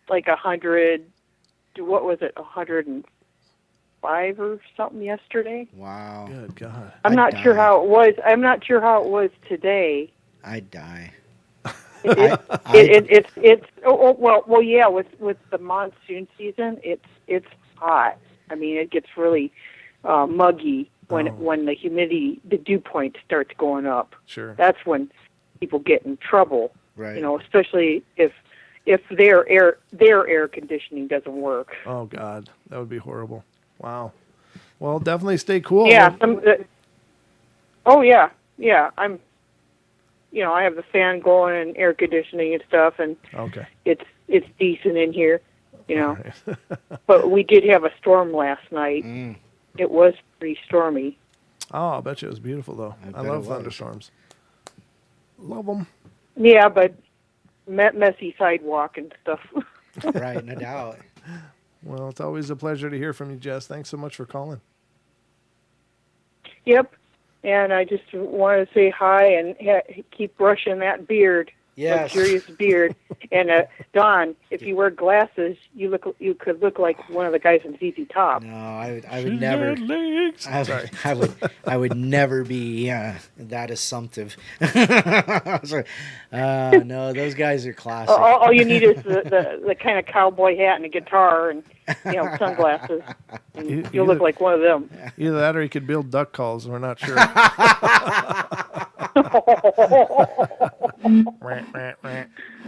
Like 100. What was it? 105 or something yesterday. Wow. Good God. I'm not sure how it was. I'm not sure how it was today. I'd die. It's well yeah, with the monsoon season, it's hot. I mean, it gets really muggy when the humidity, the dew point starts going up. Sure. That's when people get in trouble. Right. You know, especially if their air conditioning doesn't work. Oh God, that would be horrible. Wow. Well, definitely stay cool. Yeah. Oh yeah, yeah. I have the fan going and air conditioning and stuff, and okay, it's decent in here, you know. Right. But we did have a storm last night. It was pretty stormy. Oh, I bet you it was beautiful though. I love thunderstorms. Love them. Yeah, but messy sidewalk and stuff. Right, no doubt. Well, it's always a pleasure to hear from you, Jess. Thanks so much for calling. Yep. And I just want to say hi and keep brushing that beard. Yes. Luxurious beard. And Don, if you wear glasses, you could look like one of the guys in ZZ Top. No, I would never. I would never be that assumptive. Sorry. No, those guys are classic. All you need is the kind of cowboy hat and a guitar and sunglasses, and you'll look like one of them. Either that or he could build duck calls. We're not sure.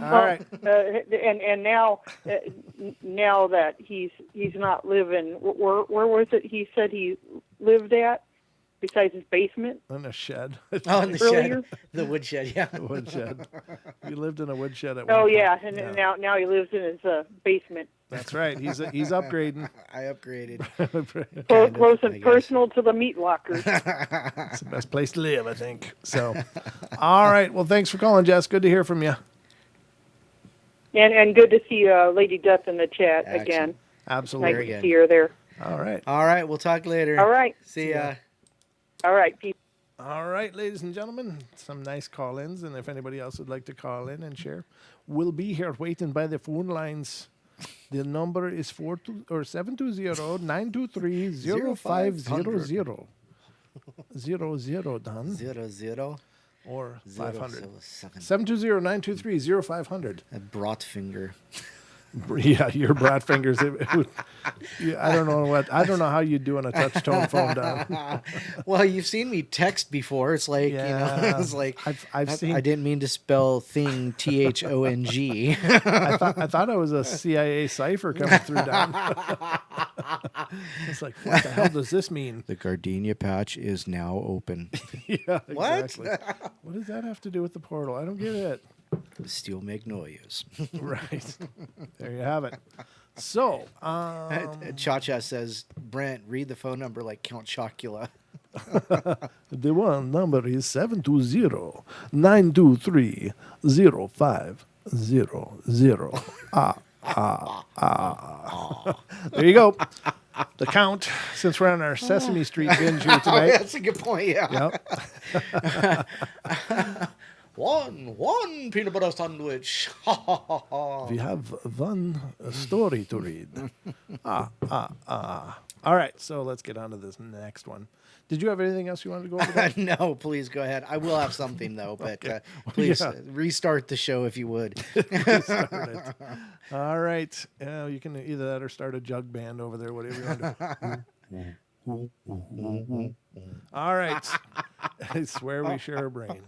All right. And now that he's not living, where was it? He said he lived at besides his basement. In a shed. Oh, in the earlier? shed, the woodshed. Yeah, the woodshed. He lived in a woodshed at one Oh point. yeah, and now he lives in his basement. That's right. He's upgrading. I upgraded. Close and personal to the meat locker. It's the best place to live, I think. So, all right. Well, thanks for calling, Jess. Good to hear from you. And good to see Lady Death in the chat again. Absolutely. Nice to see her there. All right. All right, we'll talk later. All right. See ya. All right, people. All right, ladies and gentlemen, some nice call-ins, and if anybody else would like to call in and share, we'll be here waiting by the phone lines. The number is 720-923-0500. 00 done. 00 or 500. 07. 720-923-0500. A brought finger. Yeah, your brat fingers. I don't know how you do on a touch tone phone, Don. Well, you've seen me text before. It's like, it's like I've seen. I didn't mean to spell thing THONG. I thought I was a CIA cipher coming through, Don. It's like, what the hell does this mean? The gardenia patch is now open. Yeah, exactly. What does that have to do with the portal? I don't get it. Steel magnolias. Right. There you have it. So, Cha-Cha says, Brent, read the phone number like Count Chocula. The one number is 720-923-0500. There you go. The count, since we're on our Sesame Street binge here tonight. That's a good point, yeah. Yep. One peanut butter sandwich. We have one story to read. All right. So let's get on to this next one. Did you have anything else you wanted to go over? There? No, please go ahead. I will have something though, but Okay. please Yeah. restart the show if you would. Start it. All right. You can either that or start a jug band over there, whatever you want to do. All right. I swear we share a brain.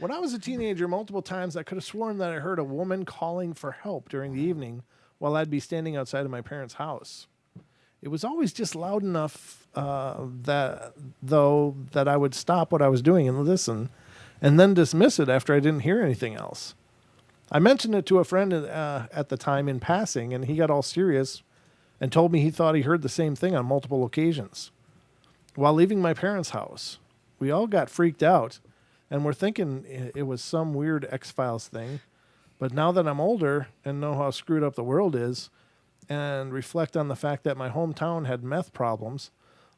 When I was a teenager, multiple times I could have sworn that I heard a woman calling for help during the evening while I'd be standing outside of my parents' house. It was always just loud enough that I would stop what I was doing and listen, and then dismiss it after I didn't hear anything else. I mentioned it to a friend at the time in passing, and he got all serious and told me he thought he heard the same thing on multiple occasions. While leaving my parents' house, we all got freaked out, and we're thinking it was some weird X-Files thing. But now that I'm older and know how screwed up the world is, and reflect on the fact that my hometown had meth problems,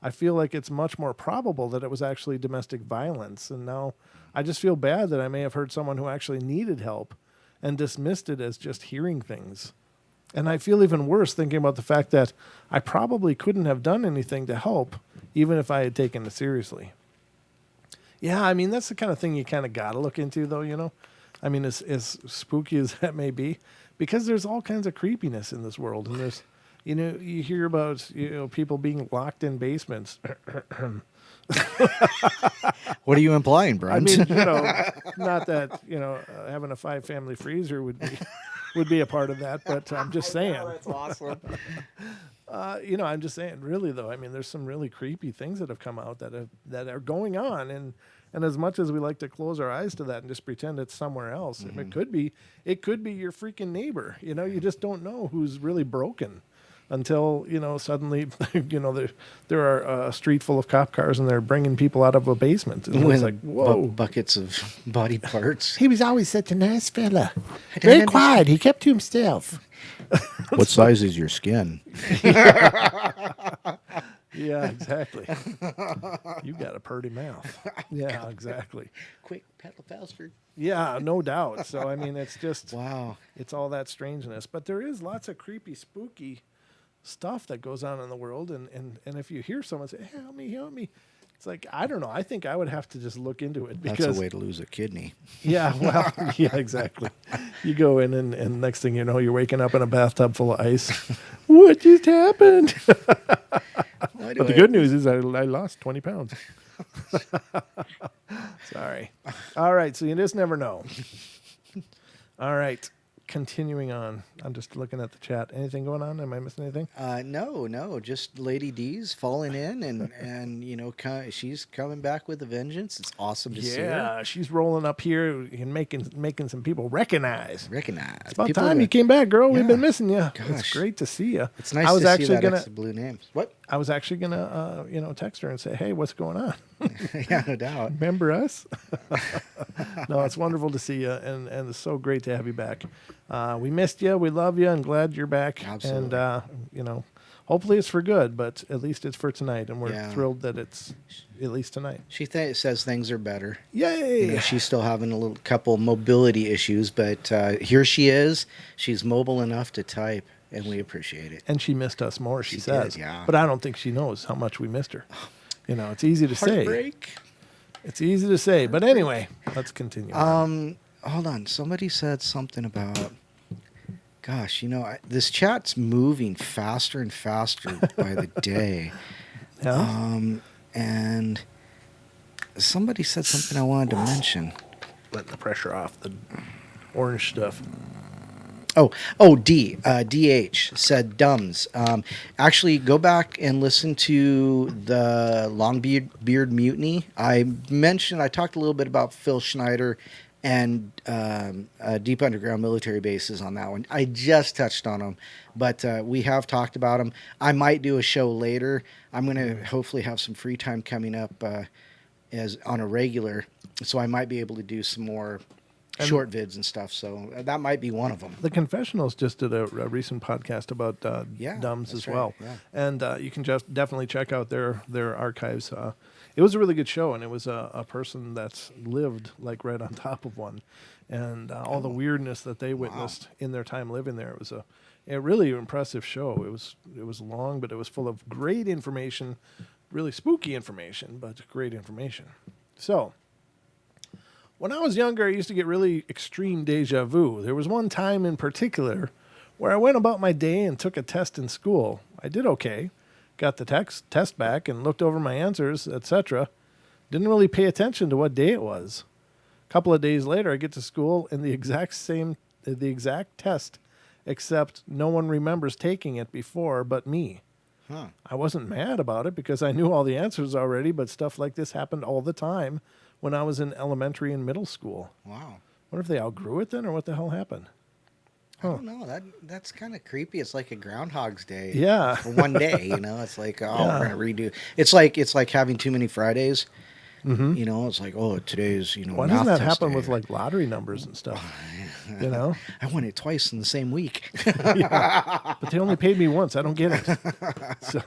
I feel like it's much more probable that it was actually domestic violence. And now I just feel bad that I may have heard someone who actually needed help and dismissed it as just hearing things. And I feel even worse thinking about the fact that I probably couldn't have done anything to help, even if I had taken it seriously. Yeah, I mean, that's the kind of thing you kind of got to look into, though, you know? I mean, as spooky as that may be, because there's all kinds of creepiness in this world. And there's, you know, you hear about, you know, people being locked in basements. What are you implying, I Brian? mean, you know, not that, you know, having a 5-family freezer would be a part of that, but I'm just saying. That's awesome. You know, I'm just saying, really, though, I mean, there's some really creepy things that have come out that are going on. And as much as we like to close our eyes to that and just pretend it's somewhere else, it could be your freaking neighbor. You know, you just don't know who's really broken until, you know, suddenly, you know, there are a street full of cop cars and they're bringing people out of a basement. And it's like, whoa. Buckets of body parts. He was always such a nice fella. Very quiet. He kept to himself. What size is your skin? Yeah, exactly. You got a purty mouth. Yeah, exactly. Quick, pedal faster. Yeah, no doubt. So, I mean, it's just, Wow. it's all that strangeness. But there is lots of creepy, spooky stuff that goes on in the world. And if you hear someone say, help me, it's like, I don't know. I think I would have to just look into it. Because, That's a way to lose a kidney. yeah, well, yeah, exactly. You go in and next thing you know, you're waking up in a bathtub full of ice. What just happened? But the good news is I lost 20 pounds. Sorry. All right, so you just never know. All right, continuing on. I'm just looking at the chat. Anything going on? Am I missing anything? No, just Lady D's falling in, and you know, she's coming back with a vengeance. It's awesome to see her. Yeah, she's rolling up here and making some people recognize. It's About time you came back, girl. We've been missing you. It's Gosh. great to see you. It's nice I was to actually see that gonna, extra blue names. What? I was actually gonna, text her and say, "Hey, what's going on? Yeah, no doubt. Remember us?" No, it's wonderful to see you, and it's so great to have you back. We missed you. We love you, and glad you're back. Absolutely. And you know, hopefully it's for good, but at least it's for tonight, and we're Yeah. thrilled that it's at least tonight. She says things are better. Yay! You know, she's still having a little couple mobility issues, but here she is. She's mobile enough to type, and we appreciate it. And she missed us more, she says. did, yeah. But I don't think she knows how much we missed her. You know, it's easy to say. Heartbreak. It's easy to say. But anyway, let's continue. Hold on. Somebody said something about. Gosh, you know, this chat's moving faster and faster by the day. Yeah? And somebody said something I wanted to mention. Let the pressure off the orange stuff. DH said Dumbs. Actually, go back and listen to the Longbeard Mutiny. I talked a little bit about Phil Schneider and deep underground military bases on that one. I just touched on them, but we have talked about them. I might do a show later. I'm going to hopefully have some free time coming up as on a regular, so I might be able to do some more short vids and stuff. So that might be one of them. The Confessionals just did a recent podcast about Dumbs that's as right, well. yeah. And you can just definitely check out their archives. It was a really good show, and it was a person that's lived like right on top of one. And all the weirdness that they witnessed in their time living there. A really impressive show. It was long, but it was full of great information, really spooky information, but great information. So, when I was younger, I used to get really extreme deja vu. There was one time in particular where I went about my day and took a test in school. I did okay, got the test back and looked over my answers, etc. Didn't really pay attention to what day it was. A couple of days later, I get to school and the exact test, except no one remembers taking it before but me. Huh. I wasn't mad about it because I knew all the answers already, but stuff like this happened all the time when I was in elementary and middle school. Wow. Wonder if they outgrew it then, or what the hell happened? I don't know. That's kind of creepy. It's like a Groundhog's Day. Yeah. For one day, It's like, we're gonna redo. It's like having too many Fridays. Mm-hmm. It's like, today's Why math doesn't that test happen day. with like lottery numbers and stuff? I won it twice in the same week. Yeah. But they only paid me once. I don't get it. So,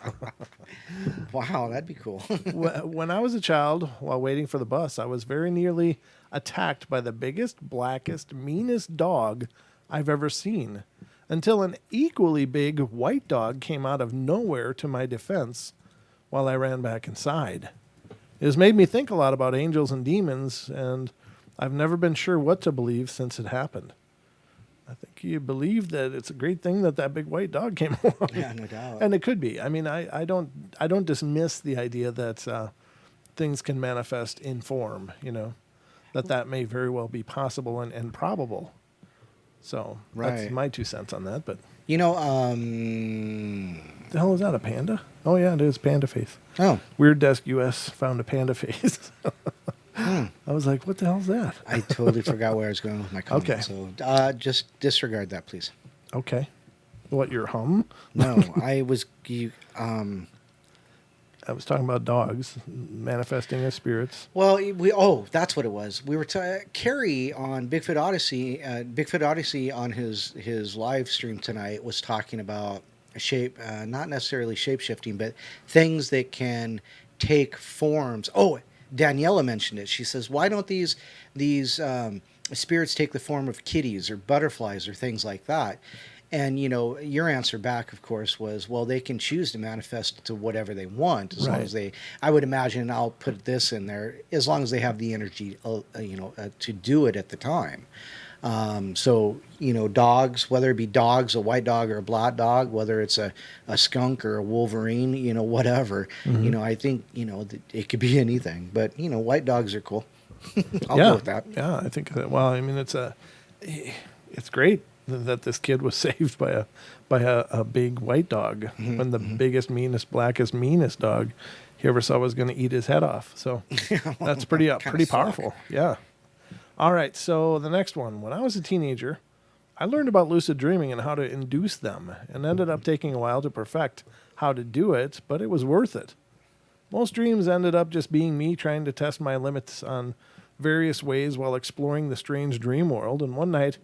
Wow, that'd be cool. when I was a child, while waiting for the bus, I was very nearly attacked by the biggest, blackest, meanest dog I've ever seen, until an equally big white dog came out of nowhere to my defense while I ran back inside. It has made me think a lot about angels and demons, and I've never been sure what to believe since it happened. I think you believe that it's a great thing that big white dog came along. Yeah, no doubt. And it could be. I mean, I don't dismiss the idea that things can manifest in form, that may very well be possible and probable. So that's Right. my 2 cents on that. But The hell is that, a panda? Oh, yeah, it is panda face. Oh, Weird Desk US found a panda face. I was like, what the hell's that? I totally forgot where I was going with my comment. Okay. So just disregard that, please. Okay. What, your hum? No, I was I was talking about dogs manifesting as spirits. Well, that's what it was. We were Carrie on Bigfoot Odyssey on his live stream tonight was talking about not necessarily shape shifting, but things that can take forms. Oh, Daniela mentioned it. She says, "Why don't these spirits take the form of kitties or butterflies or things like that?" And, your answer back, of course, was, well, they can choose to manifest to whatever they want as long as I would imagine, I'll put this in there, as long as they have the energy, to do it at the time. So, dogs, whether it be dogs, a white dog or a black dog, whether it's a skunk or a wolverine, whatever, Mm-hmm. I think, it could be anything. But, white dogs are cool. I'll go with that. Yeah, I think that. Well, I mean, it's great that this kid was saved by a big white dog when the biggest, meanest, blackest, meanest dog he ever saw was going to eat his head off. So that's pretty powerful. Yeah. All right. So the next one. When I was a teenager, I learned about lucid dreaming and how to induce them, and ended up taking a while to perfect how to do it, but it was worth it. Most dreams ended up just being me trying to test my limits on various ways while exploring the strange dream world. And one night,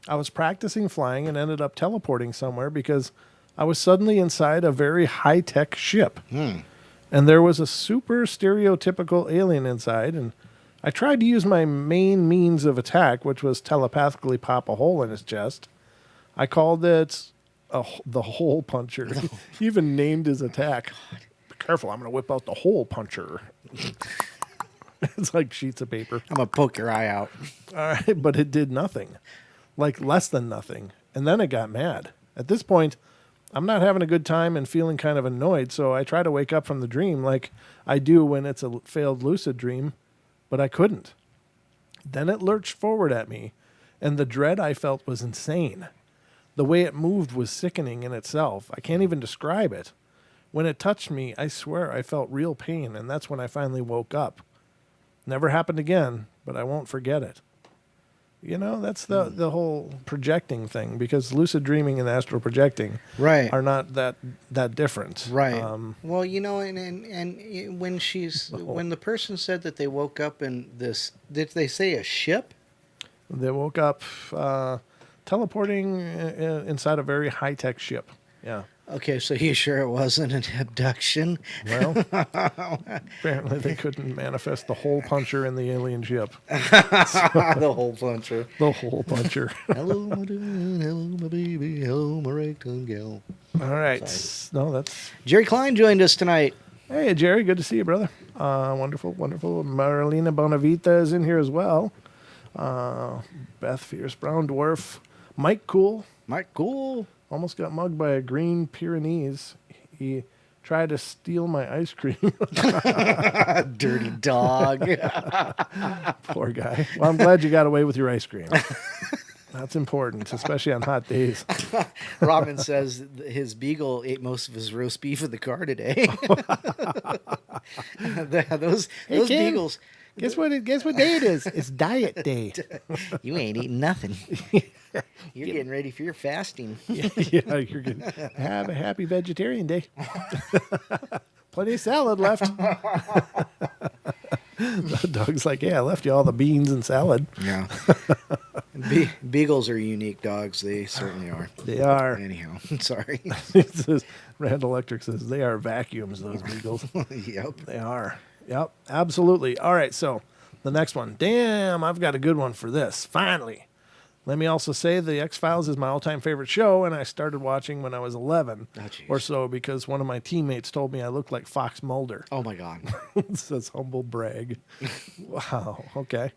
I was practicing flying and ended up teleporting somewhere because I was suddenly inside a very high-tech ship. And there was a super stereotypical alien inside, and I tried to use my main means of attack, which was telepathically pop a hole in his chest. I called it the hole puncher. He even named his attack. Be careful, I'm going to whip out the hole puncher. It's like sheets of paper. I'm going to poke your eye out. All right, but it did nothing. Like less than nothing. And then it got mad. At this point, I'm not having a good time and feeling kind of annoyed, so I try to wake up from the dream like I do when it's a failed lucid dream, but I couldn't. Then it lurched forward at me, and the dread I felt was insane. The way it moved was sickening in itself. I can't even describe it. When it touched me, I swear I felt real pain, and that's when I finally woke up. Never happened again, but I won't forget it. That's the whole projecting thing, because lucid dreaming and astral projecting are not that different. Right. Well, and when when the person said that they woke up in this, did they say a ship? They woke up teleporting inside a very high-tech ship. Yeah. Okay, so you sure it wasn't an abduction? Well, apparently they couldn't manifest the hole puncher in the alien ship. The hole puncher. The hole puncher. Hello, my dude. Hello, my baby. Hello, my rectum gal. All right. Sorry. No, that's... Jerry Klein joined us tonight. Hey, Jerry. Good to see you, brother. Wonderful, wonderful. Marilena Bonavita is in here as well. Beth Fierce, Brown Dwarf. Mike Cool. Mike Cool. Almost got mugged by a green Pyrenees. He tried to steal my ice cream. Dirty dog. Poor guy. Well, I'm glad you got away with your ice cream. That's important, especially on hot days. Robin says his beagle ate most of his roast beef in the car today. those Kim. beagles. Guess what day it is? It's diet day. You ain't eating nothing. You're getting ready for your fasting. Yeah, you're good. Have a happy vegetarian day. Plenty of salad left. The dog's like, yeah, I left you all the beans and salad. Yeah. Beagles are unique dogs. They certainly are. They are. Anyhow, sorry. Rand Electric says they are vacuums, those beagles. Yep. They are. Yep, absolutely. All right, so the next one. Damn, I've got a good one for this. Finally. Let me also say The X-Files is my all-time favorite show, and I started watching when I was 11 or so because one of my teammates told me I looked like Fox Mulder. Oh, my God. It says humble brag. Wow, okay.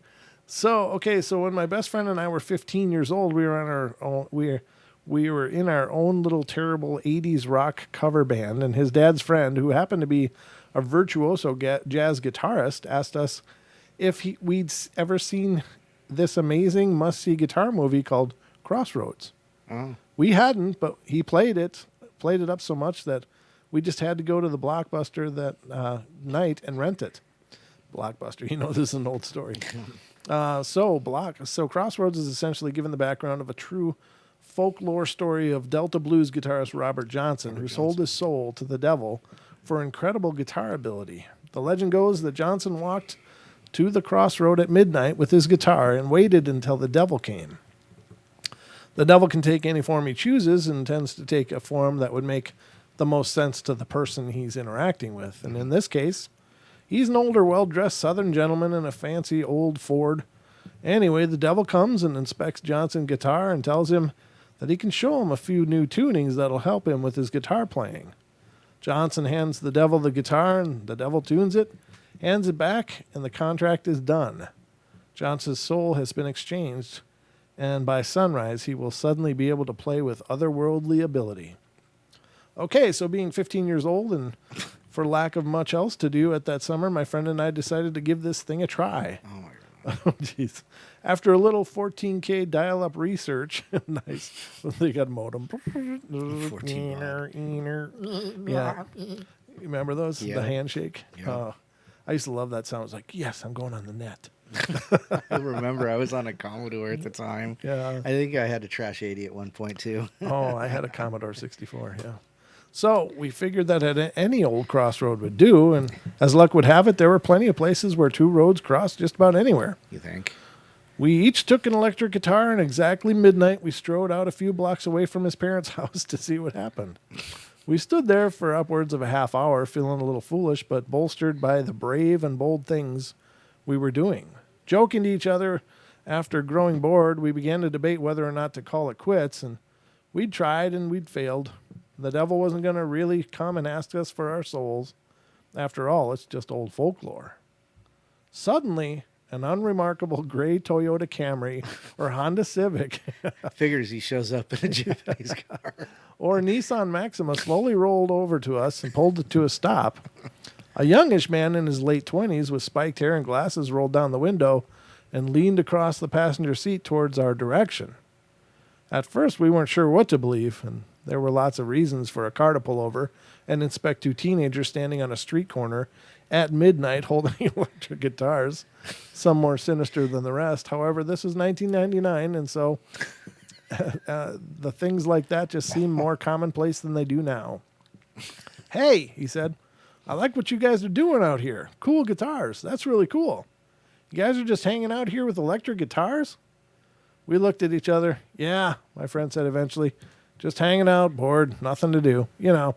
So when my best friend and I were 15 years old, we were on our own, we were in our own little terrible 80s rock cover band, and his dad's friend, who happened to be a virtuoso jazz guitarist, asked us if we'd ever seen this amazing must-see guitar movie called Crossroads. Oh. We hadn't, but he played it up so much that we just had to go to the Blockbuster that night and rent it. Blockbuster, this is an old story. So Crossroads is essentially given the background of a true folklore story of Delta blues guitarist Robert Johnson, who sold his soul to the devil for incredible guitar ability. The legend goes that Johnson walked to the crossroad at midnight with his guitar and waited until the devil came. The devil can take any form he chooses and tends to take a form that would make the most sense to the person he's interacting with. And in this case, he's an older, well-dressed Southern gentleman in a fancy old Ford. Anyway, the devil comes and inspects Johnson's guitar and tells him that he can show him a few new tunings that'll help him with his guitar playing. Johnson hands the devil the guitar, and the devil tunes it, hands it back, and the contract is done. Johnson's soul has been exchanged, and by sunrise, he will suddenly be able to play with otherworldly ability. Okay, so being 15 years old and for lack of much else to do at that summer, my friend and I decided to give this thing a try. Oh, my God. Oh, jeez. After a little 14K dial-up research, nice. They got modem. 14. Yeah. You remember those? Yeah. The handshake? Yeah. I used to love that sound. It was like, yes, I'm going on the net. I remember I was on a Commodore at the time. Yeah. I think I had a Trash 80 at one point, too. Oh, I had a Commodore 64, yeah. So we figured that any old crossroad would do, and as luck would have it, there were plenty of places where two roads crossed just about anywhere. You think? We each took an electric guitar, and exactly midnight, we strode out a few blocks away from his parents' house to see what happened. We stood there for upwards of a half hour, feeling a little foolish, but bolstered by the brave and bold things we were doing. Joking to each other, after growing bored, we began to debate whether or not to call it quits, and we'd tried and we'd failed. The devil wasn't going to really come and ask us for our souls. After all, it's just old folklore. Suddenly, an unremarkable gray Toyota Camry or Honda Civic Figures he shows up in a Japanese car. or Nissan Maxima slowly rolled over to us and pulled it to a stop. A youngish man in his late 20s with spiked hair and glasses rolled down the window and leaned across the passenger seat towards our direction. At first, we weren't sure what to believe, and there were lots of reasons for a car to pull over and inspect two teenagers standing on a street corner at midnight holding electric guitars, some more sinister than the rest. However, this was 1999, and so the things like that just seem more commonplace than they do now. Hey, he said, I like what you guys are doing out here. Cool guitars. That's really cool. You guys are just hanging out here with electric guitars? We looked at each other. Yeah, my friend said eventually. Just hanging out, bored, nothing to do. You know,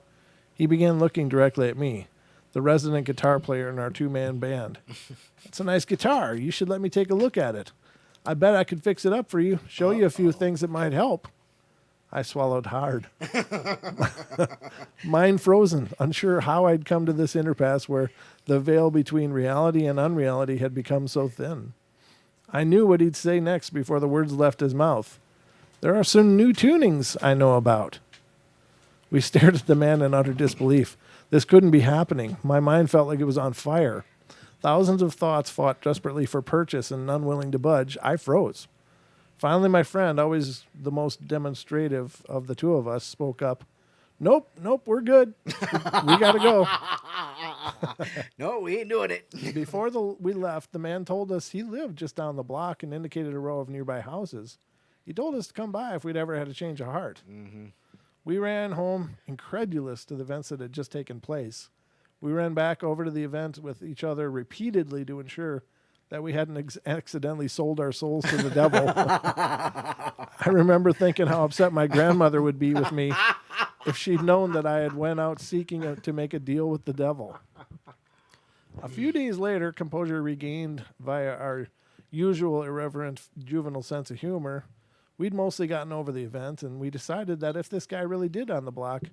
he began looking directly at me, the resident guitar player in our two-man band. It's a nice guitar. You should let me take a look at it. I bet I could fix it up for you, show you a few things that might help. I swallowed hard. Mind frozen, unsure how I'd come to this impasse where the veil between reality and unreality had become so thin. I knew what he'd say next before the words left his mouth. There are some new tunings I know about. We stared at the man in utter disbelief. This couldn't be happening. My mind felt like it was on fire. Thousands of thoughts fought desperately for purchase, and unwilling to budge, I froze. Finally, my friend, always the most demonstrative of the two of us, spoke up. Nope, we're good. We got to go. No, we ain't doing it. Before we left, the man told us he lived just down the block and indicated a row of nearby houses. He told us to come by if we'd ever had a change of heart. Mm-hmm. We ran home, incredulous to the events that had just taken place. We ran back over to the event with each other repeatedly to ensure that we hadn't accidentally sold our souls to the devil. I remember thinking how upset my grandmother would be with me if she'd known that I had went out seeking to make a deal with the devil. A few days later, composure regained via our usual irreverent juvenile sense of humor. We'd mostly gotten over the event, and we decided that if this guy really did on the block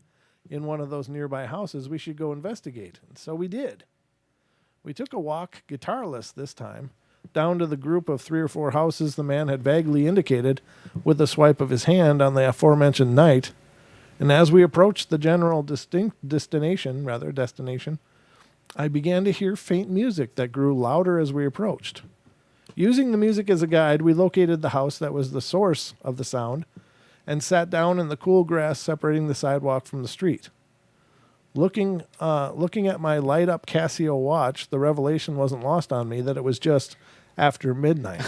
in one of those nearby houses, we should go investigate. And so we did. We took a walk, guitarless this time, down to the group of 3 or 4 houses the man had vaguely indicated with a swipe of his hand on the aforementioned night. And as we approached the general destination, I began to hear faint music that grew louder as we approached. Using the music as a guide, we located the house that was the source of the sound and sat down in the cool grass separating the sidewalk from the street. Looking at my light-up Casio watch, the revelation wasn't lost on me that it was just after midnight.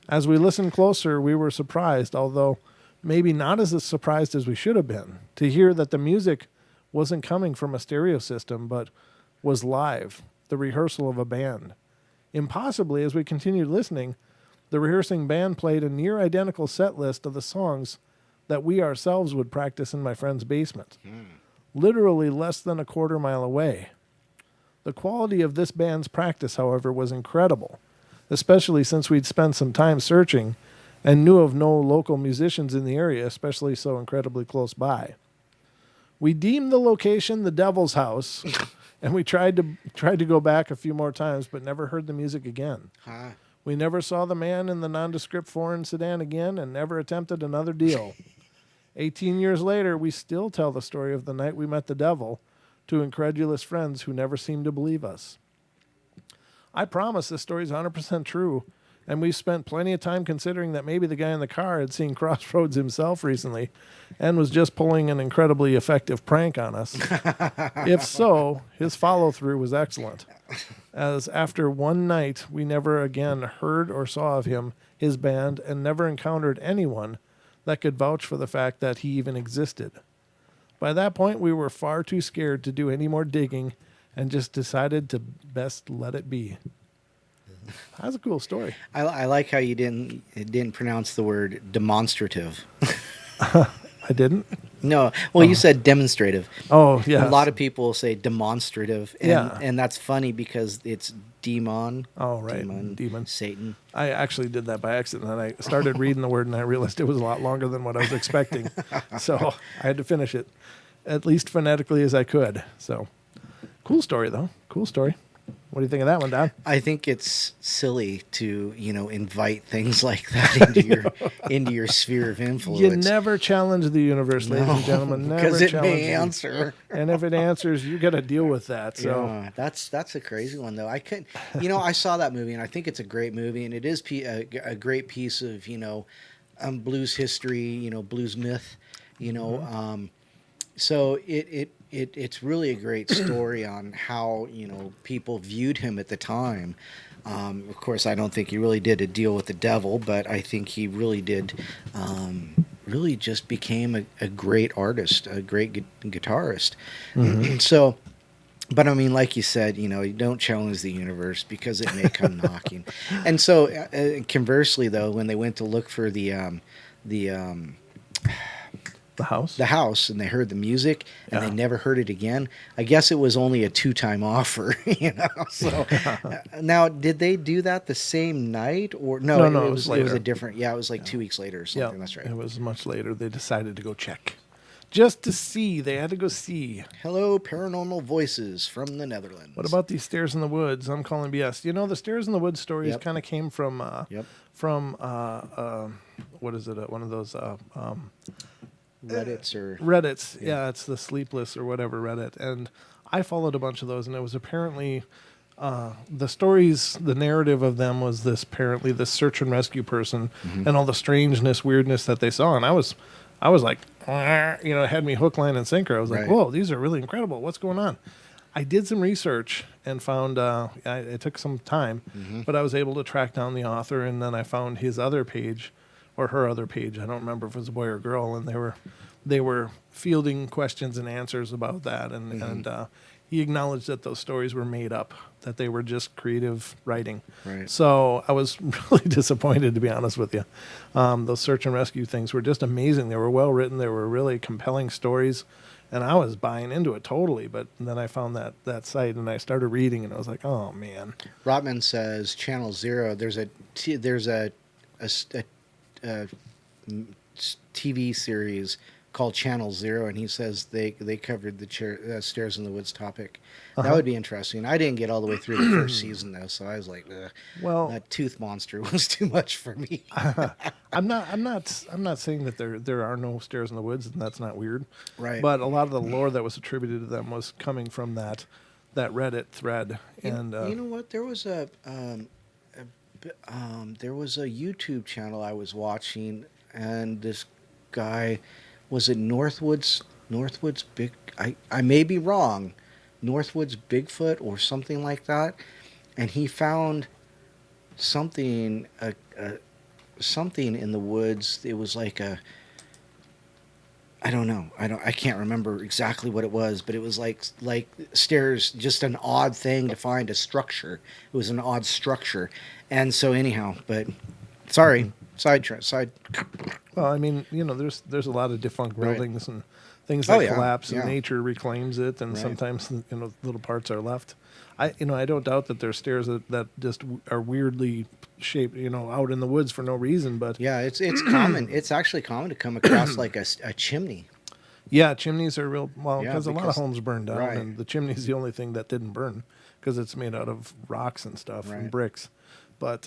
As we listened closer, we were surprised, although maybe not as surprised as we should have been, to hear that the music wasn't coming from a stereo system, but was live, the rehearsal of a band. Impossibly, as we continued listening, the rehearsing band played a near-identical set list of the songs that we ourselves would practice in my friend's basement. Literally less than a quarter mile away. The quality of this band's practice, however, was incredible, especially since we'd spent some time searching and knew of no local musicians in the area, especially so incredibly close by. We deemed the location the Devil's House, and we tried to go back a few more times, but never heard the music again. Huh. We never saw the man in the nondescript foreign sedan again and never attempted another deal. 18 years later, we still tell the story of the night we met the devil to incredulous friends who never seemed to believe us. I promise this story is 100% true, and we've spent plenty of time considering that maybe the guy in the car had seen Crossroads himself recently and was just pulling an incredibly effective prank on us. If so, his follow-through was excellent, as after one night, we never again heard or saw of him, his band, and never encountered anyone that could vouch for the fact that he even existed. By that point, we were far too scared to do any more digging and just decided to best let it be. That's a cool story. I like how you didn't pronounce the word demonstrative. I didn't? No. Well, you said demonstrative. Oh, yeah. A lot of people say demonstrative. And, Yeah. and that's funny because it's demon. Oh, right. Demon. Satan. I actually did that by accident, and I started reading the word, and I realized it was a lot longer than what I was expecting. So I had to finish it, at least phonetically as I could. So, cool story, though. Cool story. What do you think of that one, Don? I think it's silly to, invite things like that into your sphere of influence. You never challenge the universe, ladies and gentlemen. Never because it challenge may answer. And if it answers, you got to deal with that. So yeah, that's a crazy one, though. I couldn't, I saw that movie, and I think it's a great movie, and it is a great piece of, blues history, blues myth, so it's really a great story on how, people viewed him at the time. Of course, I don't think he really did a deal with the devil, but I think he really did, really just became a great artist, a great guitarist. Mm-hmm. So, but I mean, like you said, you don't challenge the universe because it may come knocking. And so, conversely, though, when they went to look for the The house? The house, and they heard the music, and they never heard it again. I guess it was only a 2-time offer, you know. So now, did they do that the same night, or no? No, it was later. a different. Yeah, it was like 2 weeks later or something. Yeah, That's right. it was much later. They decided to go check. Just to see. They had to go see. Hello, paranormal voices from the Netherlands. What about these stairs in the woods? I'm calling BS. You know, the stairs in the woods stories Yep. kind of came from Yep. what is it? One of those Reddits or Reddits. Yeah, it's the Sleepless or whatever Reddit. And I followed a bunch of those, and it was apparently the stories, the narrative of them was this search and rescue person and all the strangeness, weirdness that they saw. And I was like, you know, it had me hook, line, and sinker. I was like, Right. whoa, these are really incredible. What's going on? I did some research and found, it took some time, but I was able to track down the author, and then I found his other page or her other page. I don't remember if it was a boy or girl, and they were fielding questions and answers about that. And he acknowledged that those stories were made up, that they were just creative writing. Right. So I was really disappointed, to be honest with you. Those search and rescue things were just amazing. They were well written. They were really compelling stories. And I was buying into it totally. But then I found that site, and I started reading, and I was like, oh, man. Rotman says Channel Zero. There's a TV series called Channel Zero, and he says they covered the Stairs in the Woods topic. That would be interesting. I didn't get all the way through the first season though, so I was like, ugh. Well, That tooth monster was too much for me. I'm not saying that there are no stairs in the woods, and that's not weird. Right. But a lot of the lore that was attributed to them was coming from that Reddit thread. And you know what? There was a YouTube channel I was watching, and this guy, was it Northwoods Big? I may be wrong. Northwoods Bigfoot or something like that, and he found something something in the woods. It was like I don't know. I can't remember exactly what it was, but it was like stairs, just an odd thing to find a structure. It was an odd structure. And so anyhow, but sorry, side. well, I mean, you know, there's a lot of defunct Right. buildings and things that yeah, collapse, and yeah. nature reclaims it, and Right. sometimes, you know, little parts are left. I don't doubt that there's stairs that just are weirdly shaped, you know, out in the woods for no reason. But Yeah, it's common. It's actually common to come across like a chimney. yeah, chimneys are real, well, Yeah, because a lot of because- homes burned down, right. and the chimney's the only thing that didn't burn because it's made out of rocks and stuff and Right. bricks. But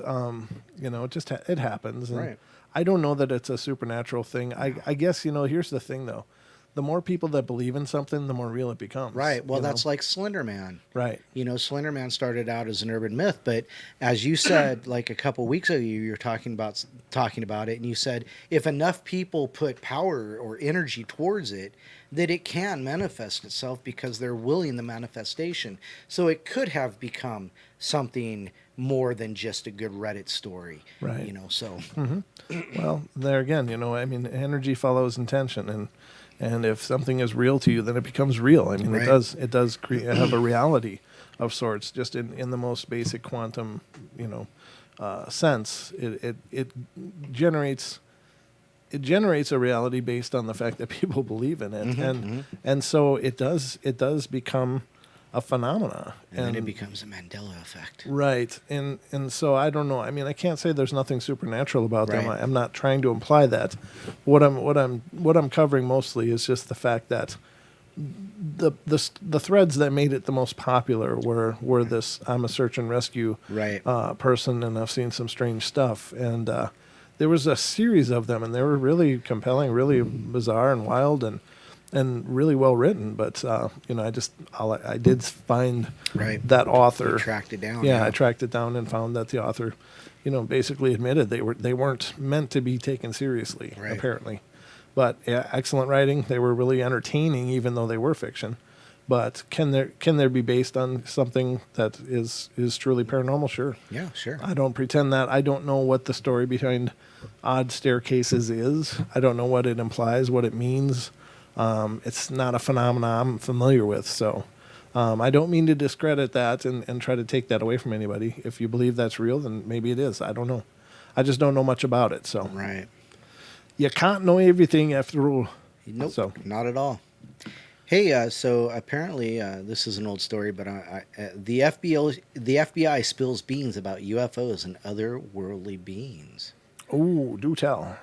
you know, it happens. And Right. I don't know that it's a supernatural thing. I guess, you know, here's the thing though. The more people that believe in something, the more real it becomes. Right. Well, you know? that's like Slender Man. Right. You know, Slender Man started out as an urban myth, but as you said, like a couple weeks ago, you were talking about it, and you said if enough people put power or energy towards it, that it can manifest itself because they're willing the manifestation. So it could have become something more than just a good Reddit story. Right. You know, so Well, there again, you know, I mean, energy follows intention, and if something is real to you, then it becomes real. I mean, Right. it does have a reality of sorts, just in the most basic quantum, you know, sense. It generates a reality based on the fact that people believe in it, and so it does become a phenomena, and then it becomes a Mandela effect. right. And so I don't know. I mean, I can't say there's nothing supernatural about them. Right. I'm not trying to imply that. What I'm covering mostly is just the fact that the threads that made it the most popular were this I'm a search and rescue Right. person, and I've seen some strange stuff, and there was a series of them, and they were really compelling, really bizarre and wild, and really well written. But you know, I did find Right. that author. You tracked it down. Yeah, I tracked it down and found that the author, you know, basically admitted they weren't meant to be taken seriously, Right. apparently. But yeah, excellent writing. They were really entertaining, even though they were fiction. But can there be based on something that is truly paranormal? Sure. Yeah, sure. I don't pretend that. I don't know what the story behind odd staircases is. I don't know what it implies, what it means. It's not a phenomenon I'm familiar with. So I don't mean to discredit that and try to take that away from anybody. If you believe that's real, then maybe it is. I don't know. I just don't know much about it. So Right. you can't know everything after all. Nope, So not at all. Hey, so apparently this is an old story, but the FBI spills beans about UFOs and other worldly beings. oh, do tell.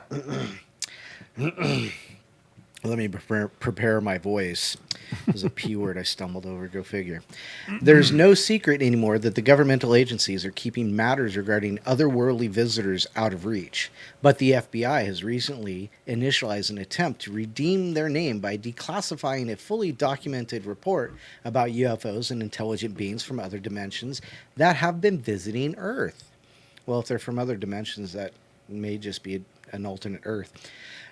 Let me prepare my voice. It was a P word I stumbled over, go figure. There's no secret anymore that the governmental agencies are keeping matters regarding otherworldly visitors out of reach. But the FBI has recently initialized an attempt to redeem their name by declassifying a fully documented report about UFOs and intelligent beings from other dimensions that have been visiting Earth. Well, if they're from other dimensions, that may just be an alternate Earth.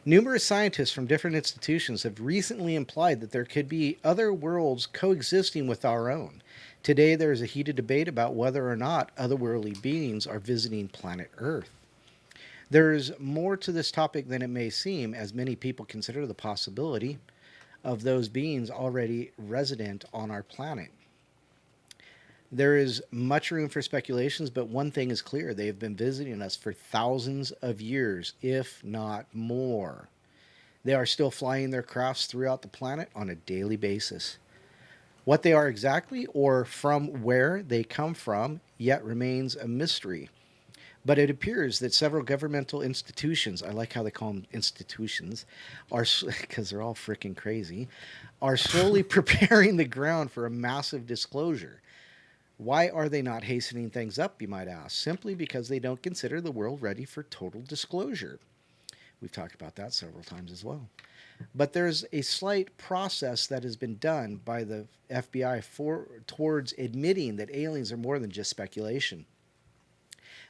Numerous scientists from different institutions have recently implied that there could be other worlds coexisting with our own. Today, there is a heated debate about whether or not otherworldly beings are visiting planet Earth. There is more to this topic than it may seem, as many people consider the possibility of those beings already resident on our planet. There is much room for speculations, but one thing is clear. They have been visiting us for thousands of years, if not more. They are still flying their crafts throughout the planet on a daily basis. What they are exactly, or from where they come from, yet remains a mystery. But it appears that several governmental institutions, I like how they call them institutions, are because they're all freaking crazy, are slowly preparing the ground for a massive disclosure. Why are they not hastening things up, you might ask? Simply because they don't consider the world ready for total disclosure. We've talked about that several times as well. But there's a slight process that has been done by the FBI towards admitting that aliens are more than just speculation.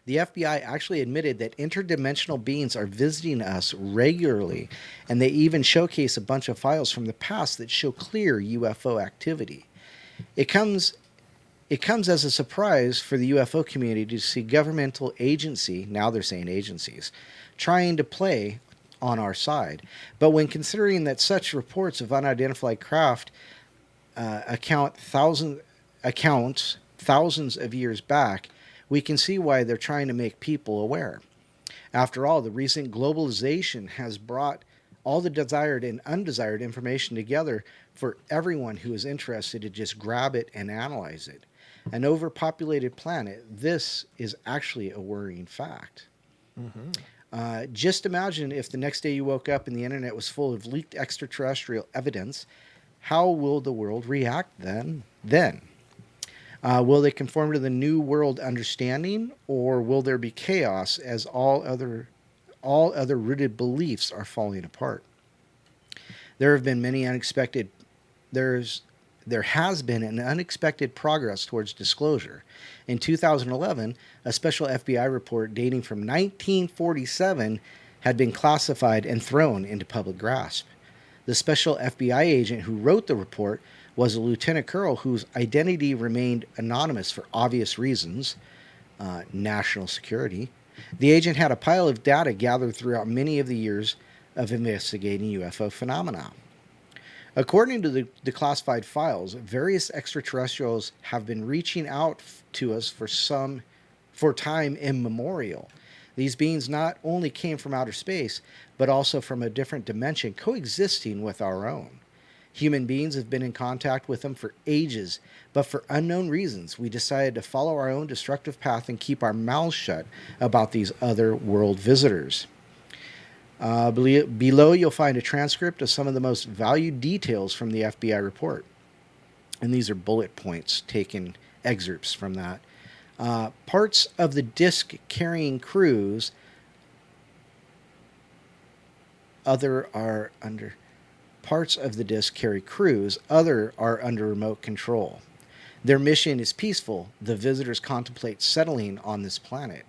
The FBI actually admitted that interdimensional beings are visiting us regularly, and they even showcase a bunch of files from the past that show clear UFO activity. It comes as a surprise for the UFO community to see governmental agency, now they're saying agencies, trying to play on our side. But when considering that such reports of unidentified craft account thousands of years back, we can see why they're trying to make people aware. After all, the recent globalization has brought all the desired and undesired information together for everyone who is interested to just grab it and analyze it. An overpopulated planet, this is actually a worrying fact. Mm-hmm. Just imagine if the next day you woke up and the internet was full of leaked extraterrestrial evidence. How will the world react then? Will they conform to the new world understanding, or will there be chaos as all other rooted beliefs are falling apart? There have been many unexpected. There has been an unexpected progress towards disclosure. In 2011, a special FBI report dating from 1947 had been classified and thrown into public grasp. The special FBI agent who wrote the report was a lieutenant colonel whose identity remained anonymous for obvious reasons, national security. The agent had a pile of data gathered throughout many of the years of investigating UFO phenomena. According to the declassified files, various extraterrestrials have been reaching out to us for time immemorial. These beings not only came from outer space, but also from a different dimension coexisting with our own. Human beings have been in contact with them for ages, but for unknown reasons, we decided to follow our own destructive path and keep our mouths shut about these other world visitors. Below, you'll find a transcript of some of the most valued details from the FBI report. And these are bullet points, taken excerpts from that. Parts of the disc carrying crews, parts of the disc carry crews, other are under remote control. Their mission is peaceful. The visitors contemplate settling on this planet.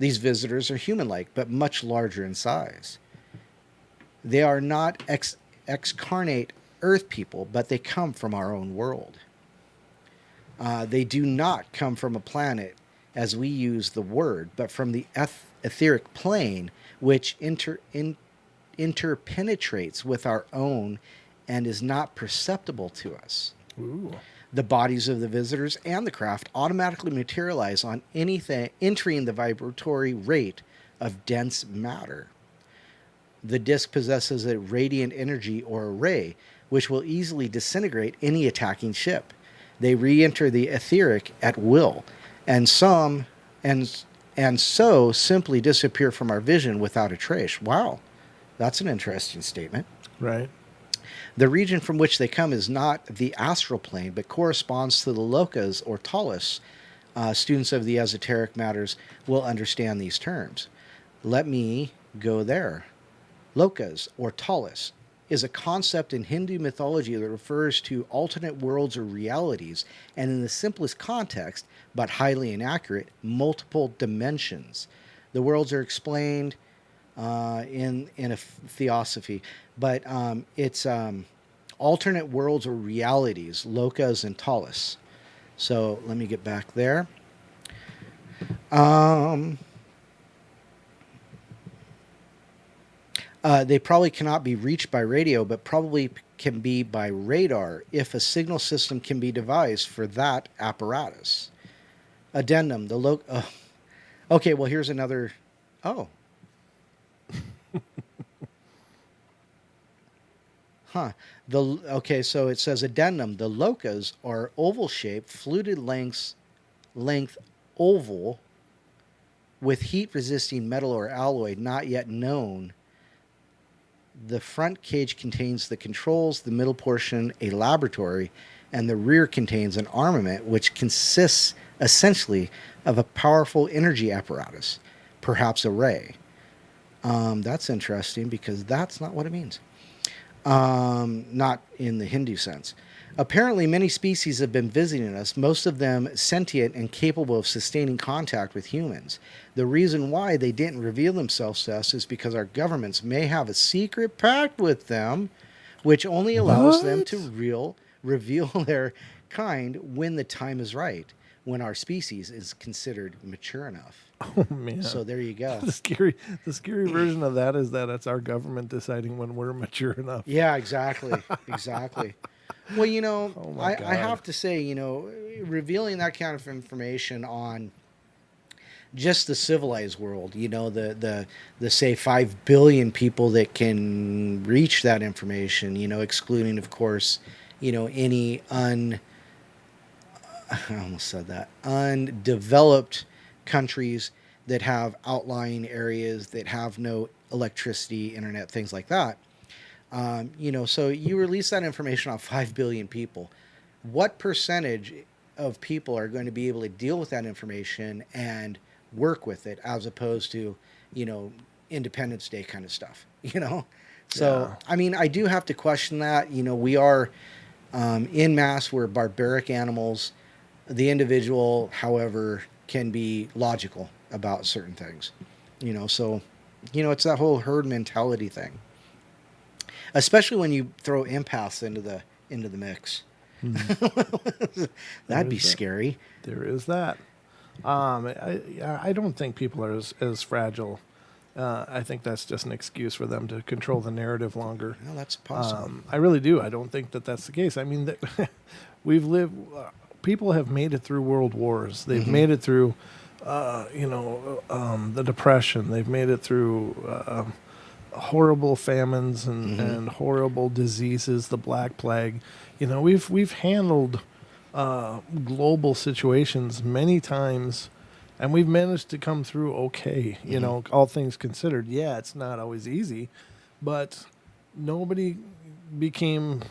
These visitors are human-like, but much larger in size. They are not excarnate Earth people, but they come from our own world. They do not come from a planet as we use the word, but from the etheric plane, which interpenetrates with our own and is not perceptible to us. Ooh. The bodies of the visitors and the craft automatically materialize on anything entering the vibratory rate of dense matter. The disc possesses a radiant energy or a ray, which will easily disintegrate any attacking ship. They re-enter the etheric at will, and so simply disappear from our vision without a trace. Wow, that's an interesting statement. Right. The region from which they come is not the astral plane, but corresponds to the lokas or talis. Students of the esoteric matters will understand these terms. Let me go there. Lokas or talis is a concept in Hindu mythology that refers to alternate worlds or realities, and in the simplest context, but highly inaccurate, multiple dimensions. The worlds are explained in a theosophy, but it's alternate worlds or realities, lokas and talis. So let me get back there. They probably cannot be reached by radio, but probably can be by radar if a signal system can be devised for that apparatus. Addendum. Okay, well, here's another... Oh. Huh. Okay, so it says addendum. The lokas are oval-shaped, fluted length oval with heat-resisting metal or alloy not yet known. The front cage contains the controls, the middle portion a laboratory, and the rear contains an armament which consists essentially of a powerful energy apparatus, perhaps a ray. That's interesting because that's not what it means. Not in the Hindu sense. Apparently, many species have been visiting us, most of them sentient and capable of sustaining contact with humans. The reason why they didn't reveal themselves to us is because our governments may have a secret pact with them, which only allows them to reveal their kind when the time is right, when our species is considered mature enough. Oh, man. So there you go. The scary version of that is that it's our government deciding when we're mature enough. Yeah, exactly. Exactly. Well, Oh I God. have to say, revealing that kind of information on just the civilized world, the say 5 billion people that can reach that information, excluding, of course, any I almost said that, undeveloped countries that have outlying areas that have no electricity, internet, things like that. So you release that information on 5 billion people. What percentage of people are going to be able to deal with that information and work with it as opposed to, Independence Day kind of stuff, So, Yeah. I mean, I do have to question that. We are, in mass, we're barbaric animals. The individual, however, can be logical about certain things, so, it's that whole herd mentality thing. Especially when you throw empaths into the mix. That'd be scary. There is that. I don't think people are as fragile. I think that's just an excuse for them to control the narrative longer. Well, that's possible. I really do. I don't think that that's the case. I mean, we've lived. People have made it through world wars. They've made it through, the Depression. They've made it through horrible famines and horrible diseases, the Black Plague. We've handled global situations many times, and we've managed to come through okay. All things considered. Yeah, it's not always easy, but nobody became.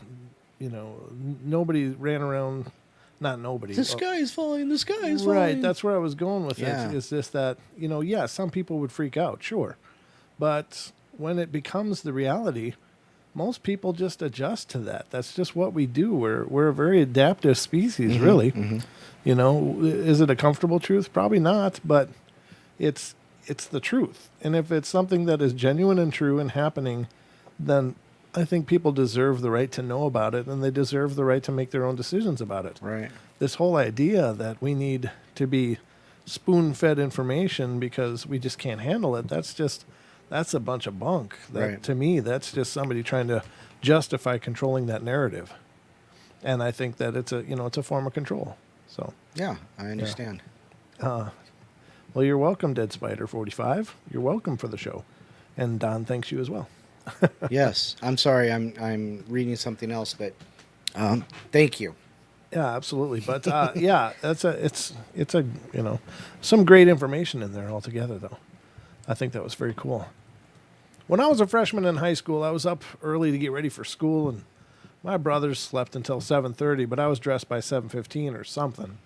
Nobody ran around. Not nobody. The sky is falling. The sky is falling. Right. That's where I was going with Yeah. it. It's just that some people would freak out, sure, but when it becomes the reality, most people just adjust to that. That's just what we do. We're a very adaptive species, really. Is it a comfortable truth? Probably not, but it's the truth. And if it's something that is genuine and true and happening, then I think people deserve the right to know about it, and they deserve the right to make their own decisions about it. Right. This whole idea that we need to be spoon-fed information because we just can't handle it, that's a bunch of bunk. Right. To me, that's just somebody trying to justify controlling that narrative. And I think that it's a form of control. So, Yeah, I understand. well, you're welcome, Dead Spider 45. You're welcome for the show. And Don thanks you as well. Yes. I'm sorry. I'm reading something else, but thank you. Yeah, absolutely. But yeah, it's a some great information in there altogether, though. I think that was very cool. When I was a freshman in high school, I was up early to get ready for school, and my brothers slept until 7:30, but I was dressed by 7:15 or something.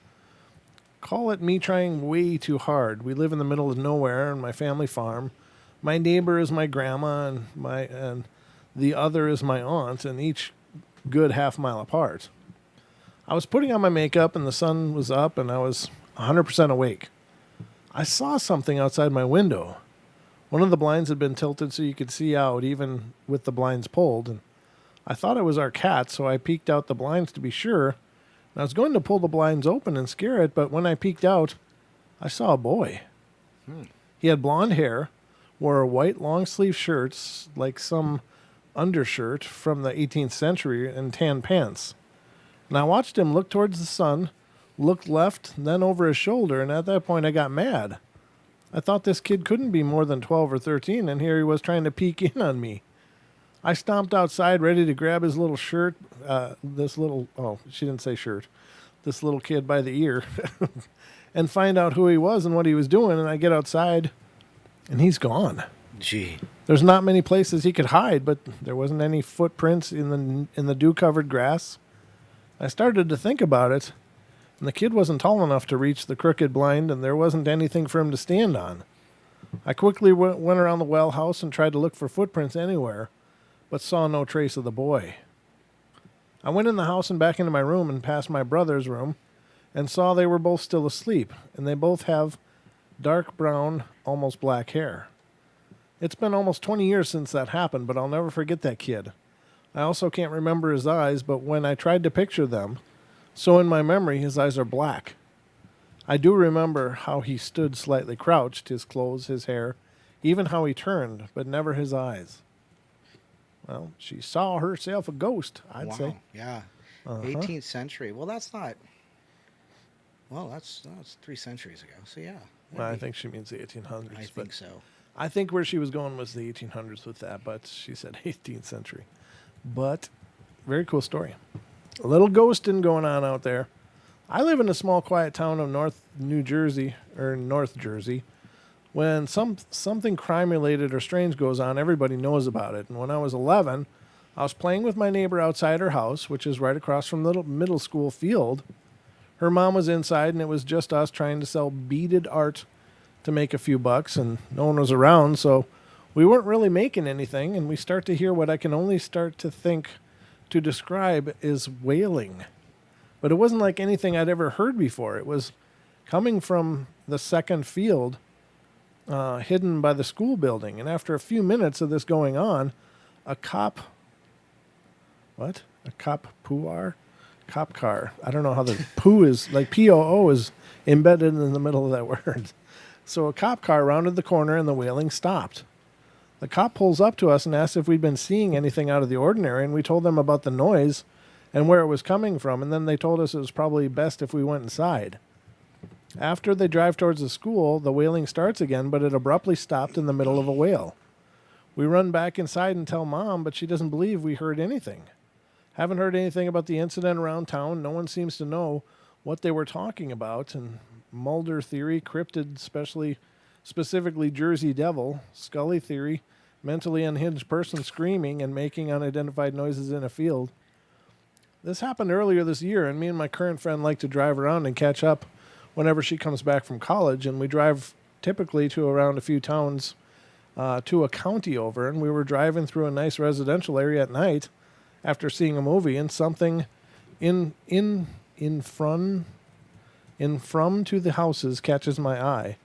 Call it me trying way too hard. We live in the middle of nowhere on my family farm. My neighbor is my grandma, and the other is my aunt, and each good half-mile apart. I was putting on my makeup, and the sun was up, and I was 100% awake. I saw something outside my window. One of the blinds had been tilted so you could see out, even with the blinds pulled, and I thought it was our cat, so I peeked out the blinds to be sure. And I was going to pull the blinds open and scare it, but when I peeked out, I saw a boy. He had blonde hair, wore a white long-sleeve shirt, like some undershirt from the 18th century, and tan pants. And I watched him look towards the sun, looked left, then over his shoulder, and at that point I got mad. I thought this kid couldn't be more than 12 or 13, and here he was trying to peek in on me. I stomped outside, ready to grab his little shirt, she didn't say shirt, this little kid by the ear, and find out who he was and what he was doing, and I get outside, and he's gone. Gee. There's not many places he could hide, but there wasn't any footprints in the dew-covered grass. I started to think about it, and the kid wasn't tall enough to reach the crooked blind, and there wasn't anything for him to stand on. I quickly went around the well house and tried to look for footprints anywhere, but saw no trace of the boy. I went in the house and back into my room and past my brother's room and saw they were both still asleep, and they both have dark brown, almost black hair. It's been almost 20 years since that happened, but I'll never forget that kid. I also can't remember his eyes, but when I tried to picture them, so in my memory his eyes are black. I do remember how he stood slightly crouched, his clothes, his hair, even how he turned, but never his eyes. Well, she saw herself a ghost, I'd say. Yeah. 18th century. Well, that's 3 centuries ago. So, yeah. Well, I think she means the 1800s. I think so. I think where she was going was the 1800s with that, but she said 18th century. But very cool story. A little ghosting going on out there. I live in a small, quiet town of North Jersey. When something crime-related or strange goes on, everybody knows about it. And when I was 11, I was playing with my neighbor outside her house, which is right across from the middle school field. Her mom was inside, and it was just us trying to sell beaded art to make a few bucks, and no one was around, so we weren't really making anything, and we start to hear what I can only start to think to describe is wailing. But it wasn't like anything I'd ever heard before. It was coming from the second field, hidden by the school building. And after a few minutes of this going on, a cop car. I don't know how the poo is, like POO is embedded in the middle of that word. So a cop car rounded the corner and the wailing stopped. The cop pulls up to us and asks if we'd been seeing anything out of the ordinary, and we told them about the noise and where it was coming from, and then they told us it was probably best if we went inside. After they drive towards the school, the wailing starts again, but it abruptly stopped in the middle of a wail. We run back inside and tell Mom, but she doesn't believe we heard anything. Haven't heard anything about the incident around town. No one seems to know what they were talking about, and Mulder theory, cryptid, specifically Jersey Devil, Scully theory, mentally unhinged person screaming and making unidentified noises in a field. This happened earlier this year, and me and my current friend like to drive around and catch up whenever she comes back from college, and we drive typically to around a few towns to a county over, and we were driving through a nice residential area at night after seeing a movie, and something in from to the houses catches my eye,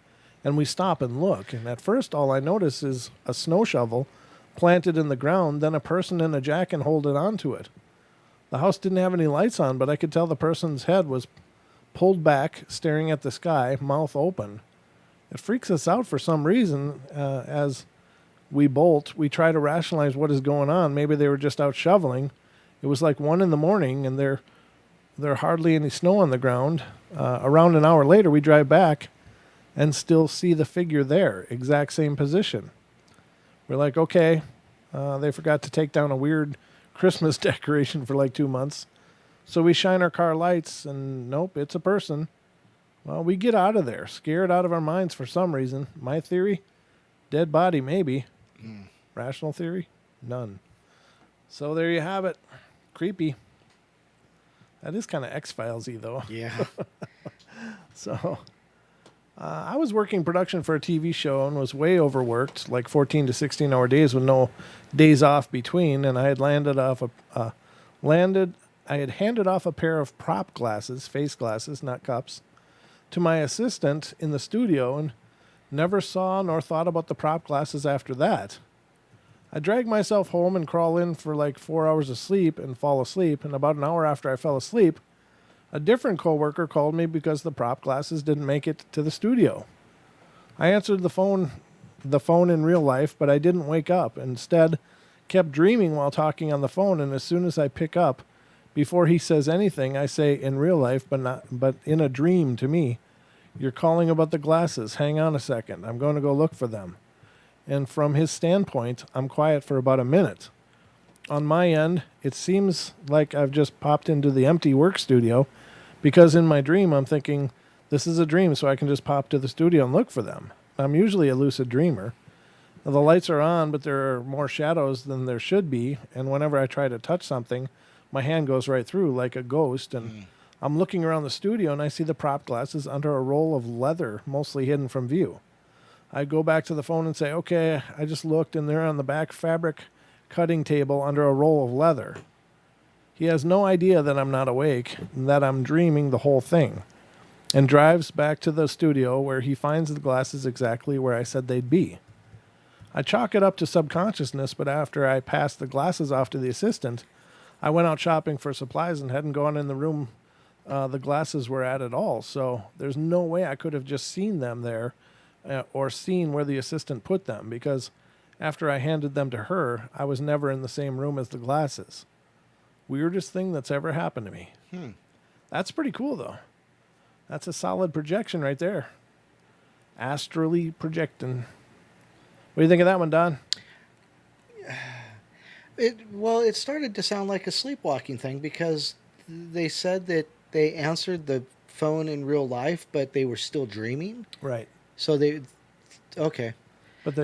and we stop and look, and at first all I notice is a snow shovel planted in the ground, then a person in a jacket holding onto it. The house didn't have any lights on, but I could tell the person's head was pulled back, staring at the sky, mouth open. It freaks us out for some reason. As we bolt, we try to rationalize what is going on. Maybe they were just out shoveling. It was like 1 a.m, and there hardly any snow on the ground. Around an hour later, we drive back and still see the figure there, exact same position. We're like, okay, They forgot to take down a weird Christmas decoration for like 2 months. So we shine our car lights, and nope, it's a person. Well, we get out of there, scared out of our minds for some reason. My theory, dead body maybe. Rational theory, none. So there you have it. Creepy. That is kind of X-Files-y, though. Yeah. So I was working production for a TV show and was way overworked, like 14 to 16-hour days with no days off between. And I had I had handed off a pair of prop glasses, face glasses, not cups, to my assistant in the studio, and never saw nor thought about the prop glasses after that. I dragged myself home and crawl in for like 4 hours of sleep and fall asleep. And about an hour after I fell asleep, a different coworker called me because the prop glasses didn't make it to the studio. I answered the phone in real life, but I didn't wake up. Instead, kept dreaming while talking on the phone. And as soon as I pick up, before he says anything, I say in real life, but in a dream to me, "You're calling about the glasses. Hang on a second. I'm going to go look for them." And from his standpoint, I'm quiet for about a minute. On my end, it seems like I've just popped into the empty work studio, because in my dream, I'm thinking, this is a dream, so I can just pop to the studio and look for them. I'm usually a lucid dreamer. The lights are on, but there are more shadows than there should be, and whenever I try to touch something, my hand goes right through like a ghost, and I'm looking around the studio, and I see the prop glasses under a roll of leather, mostly hidden from view. I go back to the phone and say, okay, I just looked, and they're on the back fabric cutting table under a roll of leather. He has no idea that I'm not awake and that I'm dreaming the whole thing, and drives back to the studio where he finds the glasses exactly where I said they'd be. I chalk it up to subconsciousness, but after I passed the glasses off to the assistant, I went out shopping for supplies and hadn't gone in the room the glasses were at all. So there's no way I could have just seen them there or seen where the assistant put them, because after I handed them to her, I was never in the same room as the glasses. Weirdest thing that's ever happened to me. That's pretty cool, though. That's a solid projection right there. Astrally projecting. What do you think of that one, Don? It started to sound like a sleepwalking thing, because they said that they answered the phone in real life, but they were still dreaming. Right. So okay. But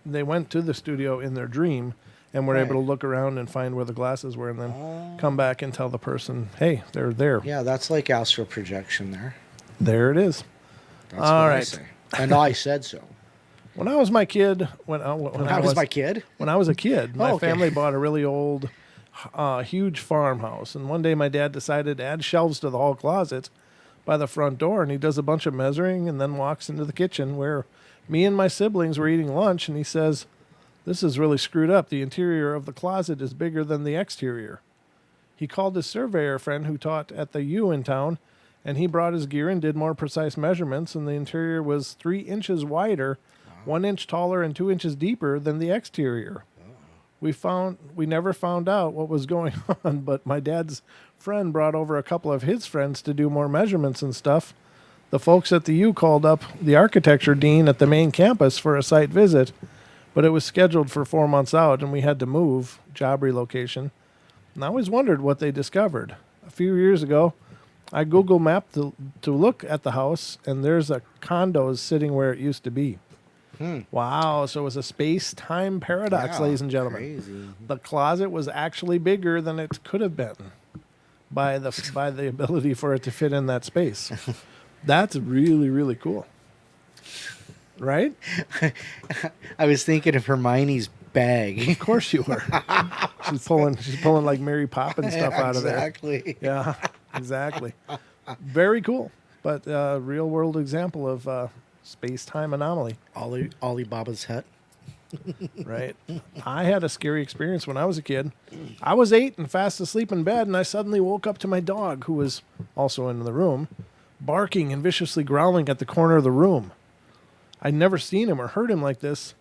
they went to the studio in their dream and were able to look around and find where the glasses were, and then come back and tell the person, hey, they're there. Yeah, that's like astral projection there. There it is. That's what I say. And I said so. When I was my kid, when I was a kid, my family bought a really old, huge farmhouse. And one day my dad decided to add shelves to the hall closet by the front door. And he does a bunch of measuring and then walks into the kitchen where me and my siblings were eating lunch. And he says, "This is really screwed up. The interior of the closet is bigger than the exterior." He called his surveyor friend who taught at the U in town, and he brought his gear and did more precise measurements. And the interior was 3 inches wider, 1 inch taller, and 2 inches deeper than the exterior. We never found out what was going on, but my dad's friend brought over a couple of his friends to do more measurements and stuff. The folks at the U called up the architecture dean at the main campus for a site visit, but it was scheduled for 4 months out, and we had to move, job relocation. And I always wondered what they discovered. A few years ago, I Google mapped to look at the house, and there's a condo sitting where it used to be. Wow, so it was a space-time paradox, ladies and gentlemen. Crazy. The closet was actually bigger than it could have been by the ability for it to fit in that space. That's really, really cool. Right? I was thinking of Hermione's bag. Of course you were. She's pulling like Mary Poppins stuff out of there. Exactly. Yeah, exactly. Very cool, but real world example of space-time anomaly. Alibaba's hut. Right. I had a scary experience when I was a kid. I was 8 and fast asleep in bed, and I suddenly woke up to my dog, who was also in the room, barking and viciously growling at the corner of the room. I'd never seen him or heard him like this.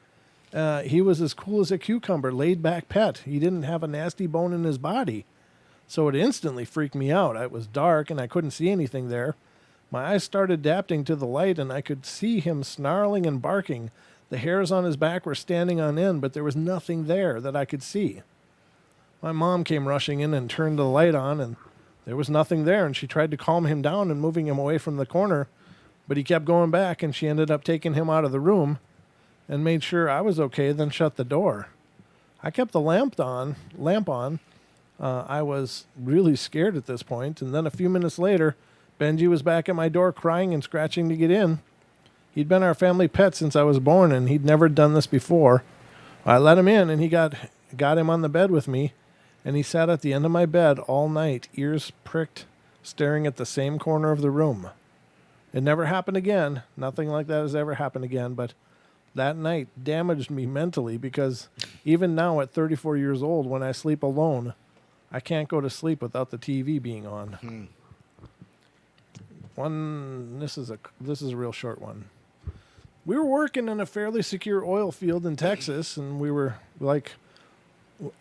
He was as cool as a cucumber, laid-back pet. He didn't have a nasty bone in his body. So it instantly freaked me out. It was dark, and I couldn't see anything there. My eyes started adapting to the light, and I could see him snarling and barking. The hairs on his back were standing on end, but there was nothing there that I could see. My mom came rushing in and turned the light on, and there was nothing there, and she tried to calm him down and moving him away from the corner, but he kept going back, and she ended up taking him out of the room and made sure I was okay, then shut the door. I kept the lamp on. I was really scared at this point, and then a few minutes later, Benji was back at my door crying and scratching to get in. He'd been our family pet since I was born, and he'd never done this before. I let him in, and he got him on the bed with me, and he sat at the end of my bed all night, ears pricked, staring at the same corner of the room. It never happened again. Nothing like that has ever happened again, but that night damaged me mentally because even now at 34 years old, when I sleep alone, I can't go to sleep without the TV being on. This is a real short one. We were working in a fairly secure oil field in Texas, and we were like,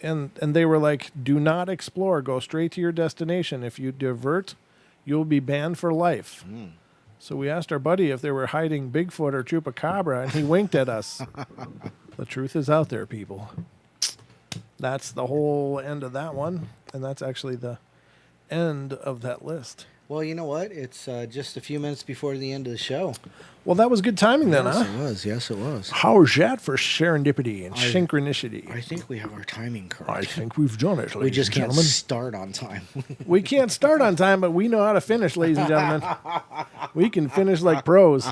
and they were like, do not explore, go straight to your destination. If you divert, you'll be banned for life. So we asked our buddy if they were hiding Bigfoot or Chupacabra, and he winked at us. The truth is out there, people. That's the whole end of that one, and that's actually the end of that list. Well, you know what? It's just a few minutes before the end of the show. Well, that was good timing then, Yes, huh? it was. Yes, it was. How's that for serendipity and synchronicity? I think we have our timing correct. I think we've done it, ladies We just and can't gentlemen. start on time. We can't start on time, but we know how to finish, ladies and gentlemen. We can finish like pros.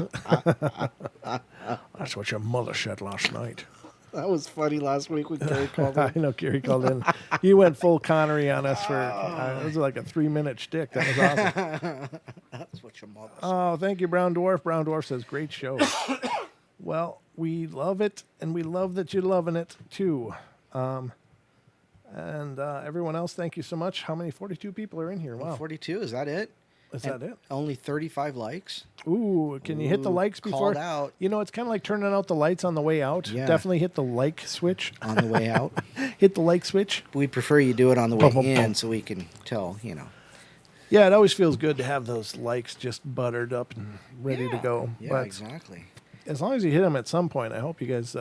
That's what your mother said last night. That was funny last week when Gary called in. I know Gary called in. He went full Connery on us for, it was like a 3-minute shtick. That was awesome. That's what your mother said. Oh, thank you, Brown Dwarf. Brown Dwarf says, great show. Well, we love it, and we love that you're loving it, too. And everyone else, thank you so much. How many? 42 people are in here. Wow. 42, is that it? Is that it? Only 35 likes? Ooh, can you hit the likes before? Called out. You know, it's kind of like turning out the lights on the way out. Yeah. Definitely hit the like switch. On the way out? Hit the like switch. We prefer you do it on the way Bum, bum, in bum. so we can tell, Yeah, it always feels good to have those likes just buttered up and ready to go. Yeah, But exactly. as long as you hit them at some point, I hope you guys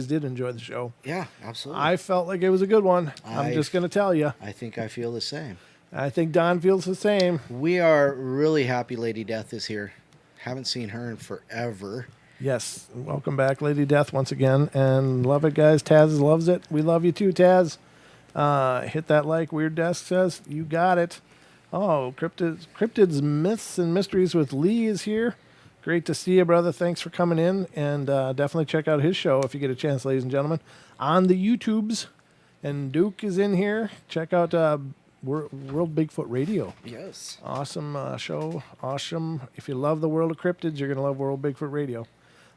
did enjoy the show. Yeah, absolutely. I felt like it was a good one. I'm just going to tell you. I think I feel the same. I think Don feels the same. We are really happy Lady Death is here. Haven't seen her in forever. Yes. Welcome back, Lady Death, once again. And love it, guys. Taz loves it. We love you too, Taz. Hit that like. Weird Desk says, you got it. Oh, Cryptids, Myths, and Mysteries with Lee is here. Great to see you, brother. Thanks for coming in. And definitely check out his show if you get a chance, ladies and gentlemen, on the YouTubes. And Duke is in here. Check out World Bigfoot Radio. Yes. Awesome show. Awesome. If you love the world of cryptids, you're going to love World Bigfoot Radio.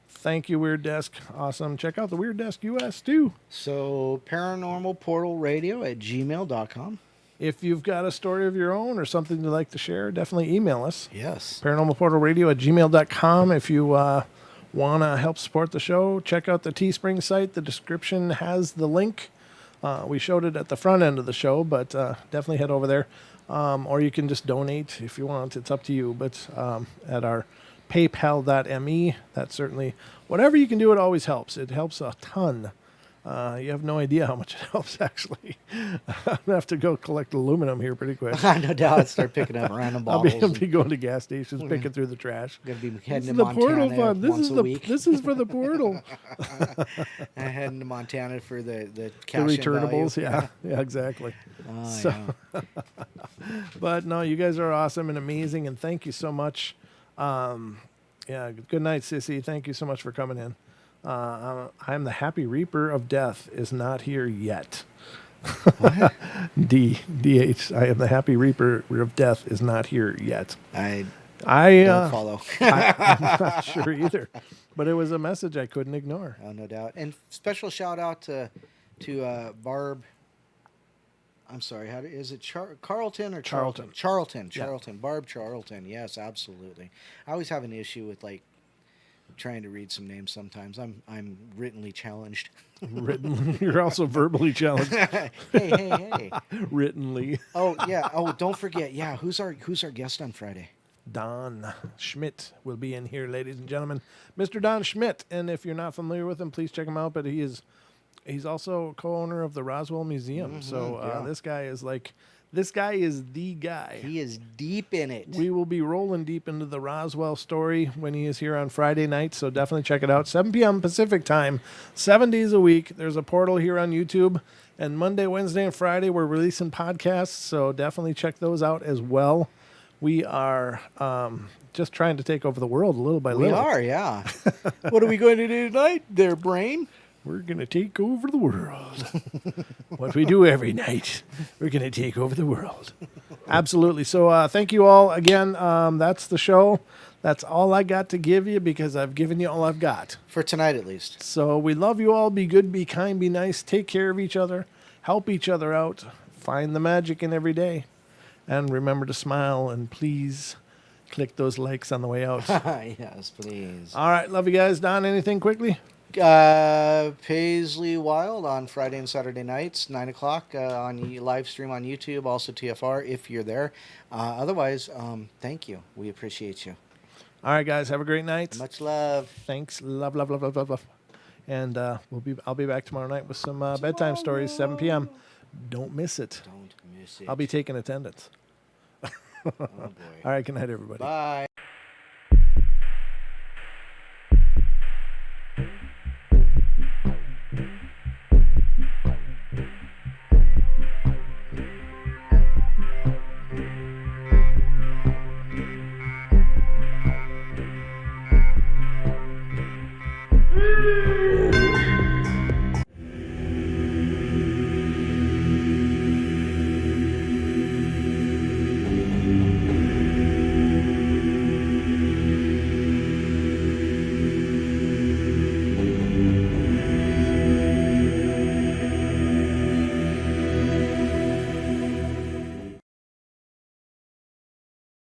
Thank you, Weird Desk. Awesome. Check out the Weird Desk US too. So, Paranormal Portal Radio at gmail.com. If you've got a story of your own or something you'd like to share, definitely email us. Yes. Paranormalportalradio at gmail.com. If you want to help support the show, check out the Teespring site. The description has the link. We showed it at the front end of the show, but definitely head over there. Or you can just donate if you want. It's up to you. But at our paypal.me, that certainly, whatever you can do, it always helps. It helps a ton. You have no idea how much it helps, actually. I'm going to have to go collect aluminum here pretty quick. No doubt. Start picking up random bottles. I'll be going to gas stations, picking through the trash. Going to be This heading is to the Montana portal fund. once a week. This is for the portal. And heading to Montana for the The cash returnables, yeah, exactly. But no, you guys are awesome and amazing, and thank you so much. Yeah, good night, Sissy. Thank you so much for coming in. I'm the Happy Reaper of Death is not here yet. DH. I am the Happy Reaper of Death is not here yet. I don't follow. I'm not sure either, but it was a message I couldn't ignore. Oh, no doubt. And special shout out to Barb. I'm sorry. Is it Carlton or Charlton? Charlton. Yeah. Barb Charlton. Yes, absolutely. I always have an issue with trying to read some names sometimes. I'm writtenly challenged. You're also verbally challenged. Hey. Writtenly. Oh yeah. Oh, don't forget. Yeah, who's our guest on Friday? Don Schmidt will be in here, ladies and gentlemen. Mr. Don Schmidt, and if you're not familiar with him, please check him out. But he's also co-owner of the Roswell Museum. This guy is the guy. He is deep in it. We will be rolling deep into the Roswell story when he is here on Friday night, so definitely check it out. 7 p.m. Pacific time, 7 days a week. There's a portal here on YouTube, and Monday, Wednesday, and Friday we're releasing podcasts, so definitely check those out as well. We are just trying to take over the world a little by little. We are, yeah. What are we going to do tonight, there, brain? We're going to take over the world. What we do every night, we're going to take over the world. Absolutely. So thank you all again. That's the show. That's all I got to give you because I've given you all I've got. For tonight, at least. So we love you all. Be good, be kind, be nice. Take care of each other. Help each other out. Find the magic in every day. And remember to smile and please click those likes on the way out. Yes, please. All right. Love you guys. Don, anything quickly? Paisley Wild on Friday and Saturday nights, 9 o'clock on live stream on YouTube, also TFR if you're there. Otherwise, thank you. We appreciate you. All right, guys. Have a great night. Much love. Thanks. Love, love, love, love, love, love. And I'll be back tomorrow night with some bedtime stories, 7 p.m. Don't miss it. Don't miss it. I'll be taking attendance. Oh, boy. All right. Good night, everybody. Bye.